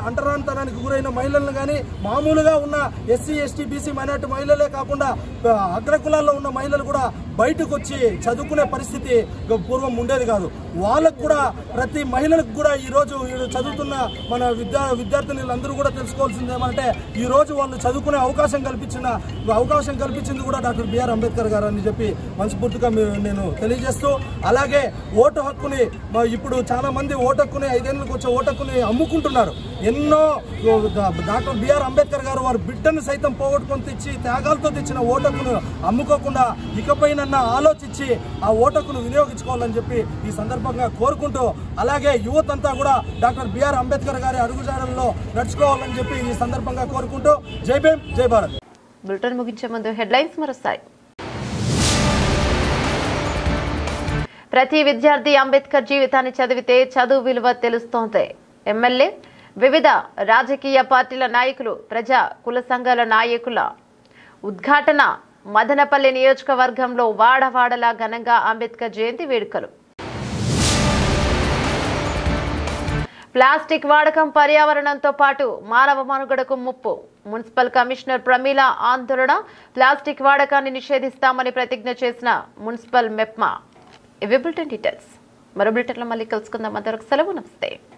S11: అంటరానితనానికి గురైన మహిళలను కానీ, మామూలుగా ఉన్న ఎస్సీ, ఎస్టీ, బీసీ, మైనార్టీ మహిళలే కాకుండా అగ్రకులాల్లో ఉన్న మహిళలు కూడా బయటకు వచ్చి చదువుకునే పరిస్థితి పూర్వం ఉండేది కాదు. వాళ్ళకు కూడా, ప్రతి మహిళలకు కూడా ఈరోజు చదువుతున్న మన విద్యార్థినులందరూ కూడా తెలుసుకోవాల్సింది ఏమంటే ఈ రోజు వాళ్ళు చదువుకునే అవకాశం కల్పించింది కూడా డాక్టర్ బిఆర్ అంబేద్కర్ గారు అని చెప్పి మనస్ఫూర్తిగా నేను తెలియజేస్తూ, అలాగే ఓటు హక్కుని ఇప్పుడు చాలా మంది ఓటు హక్కుని 5 ఏళ్ళకి వచ్చే ఓటు హక్కుని అమ్ముకుంటున్నారు. ఎన్నో డాక్టర్ బిఆర్ అంబేద్కర్ గారు వారి బిడ్డను సైతం పోగొట్టుకొని తెచ్చి త్యాగాలతో తెచ్చిన ఓటు హక్కును అమ్ముకోకుండా ఇకపైనన్నా ఆలోచించి ఆ ఓటు హక్కును వినియోగించుకోవాలని చెప్పి ఈ సందర్భంగా కోరుకుంటూ, అలాగే యువతంతా కూడా డాక్టర్ బిఆర్ అంబేద్కర్ గారి అడుగుజాడల్లో నడుచుకోవాలని చెప్పి ఈ సందర్భంగా కోరుకుంటూ జై భీమ్, జై భారత్.
S1: బులెటిన్ ముగించే ముందు హెడ్లైన్స్ మరోసారి. ప్రతి విద్యార్థి అంబేద్కర్ జీవితాన్ని చదివితే చదువు విలువ తెలుస్తోంది. ఎమ్మెల్యే, వివిధ రాజకీయ పార్టీల నాయకులు, ప్రజా కుల సంఘాల నాయకుల ఉద్ఘాటన. మదనపల్లి నియోజకవర్గంలో వాడవాడలా ఘనంగా అంబేద్కర్ జయంతి వేడుకలు. ప్లాస్టిక్ వాడకం పర్యావరణంతో పాటు మానవ మనుగడకు ముప్పు. మున్సిపల్ కమిషనర్ ప్రమీల ఆందోళన. ప్లాస్టిక్ వాడకాన్ని నిషేధిస్తామని ప్రతిజ్ఞ చేసిన మున్సిపల్ మెప్మా. ఇవి బులెటిన్ డీటెయిల్స్. మరో బులెటిన్లో మళ్ళీ కలుసుకుందాం. అందరికి సెలవు. నమస్తే.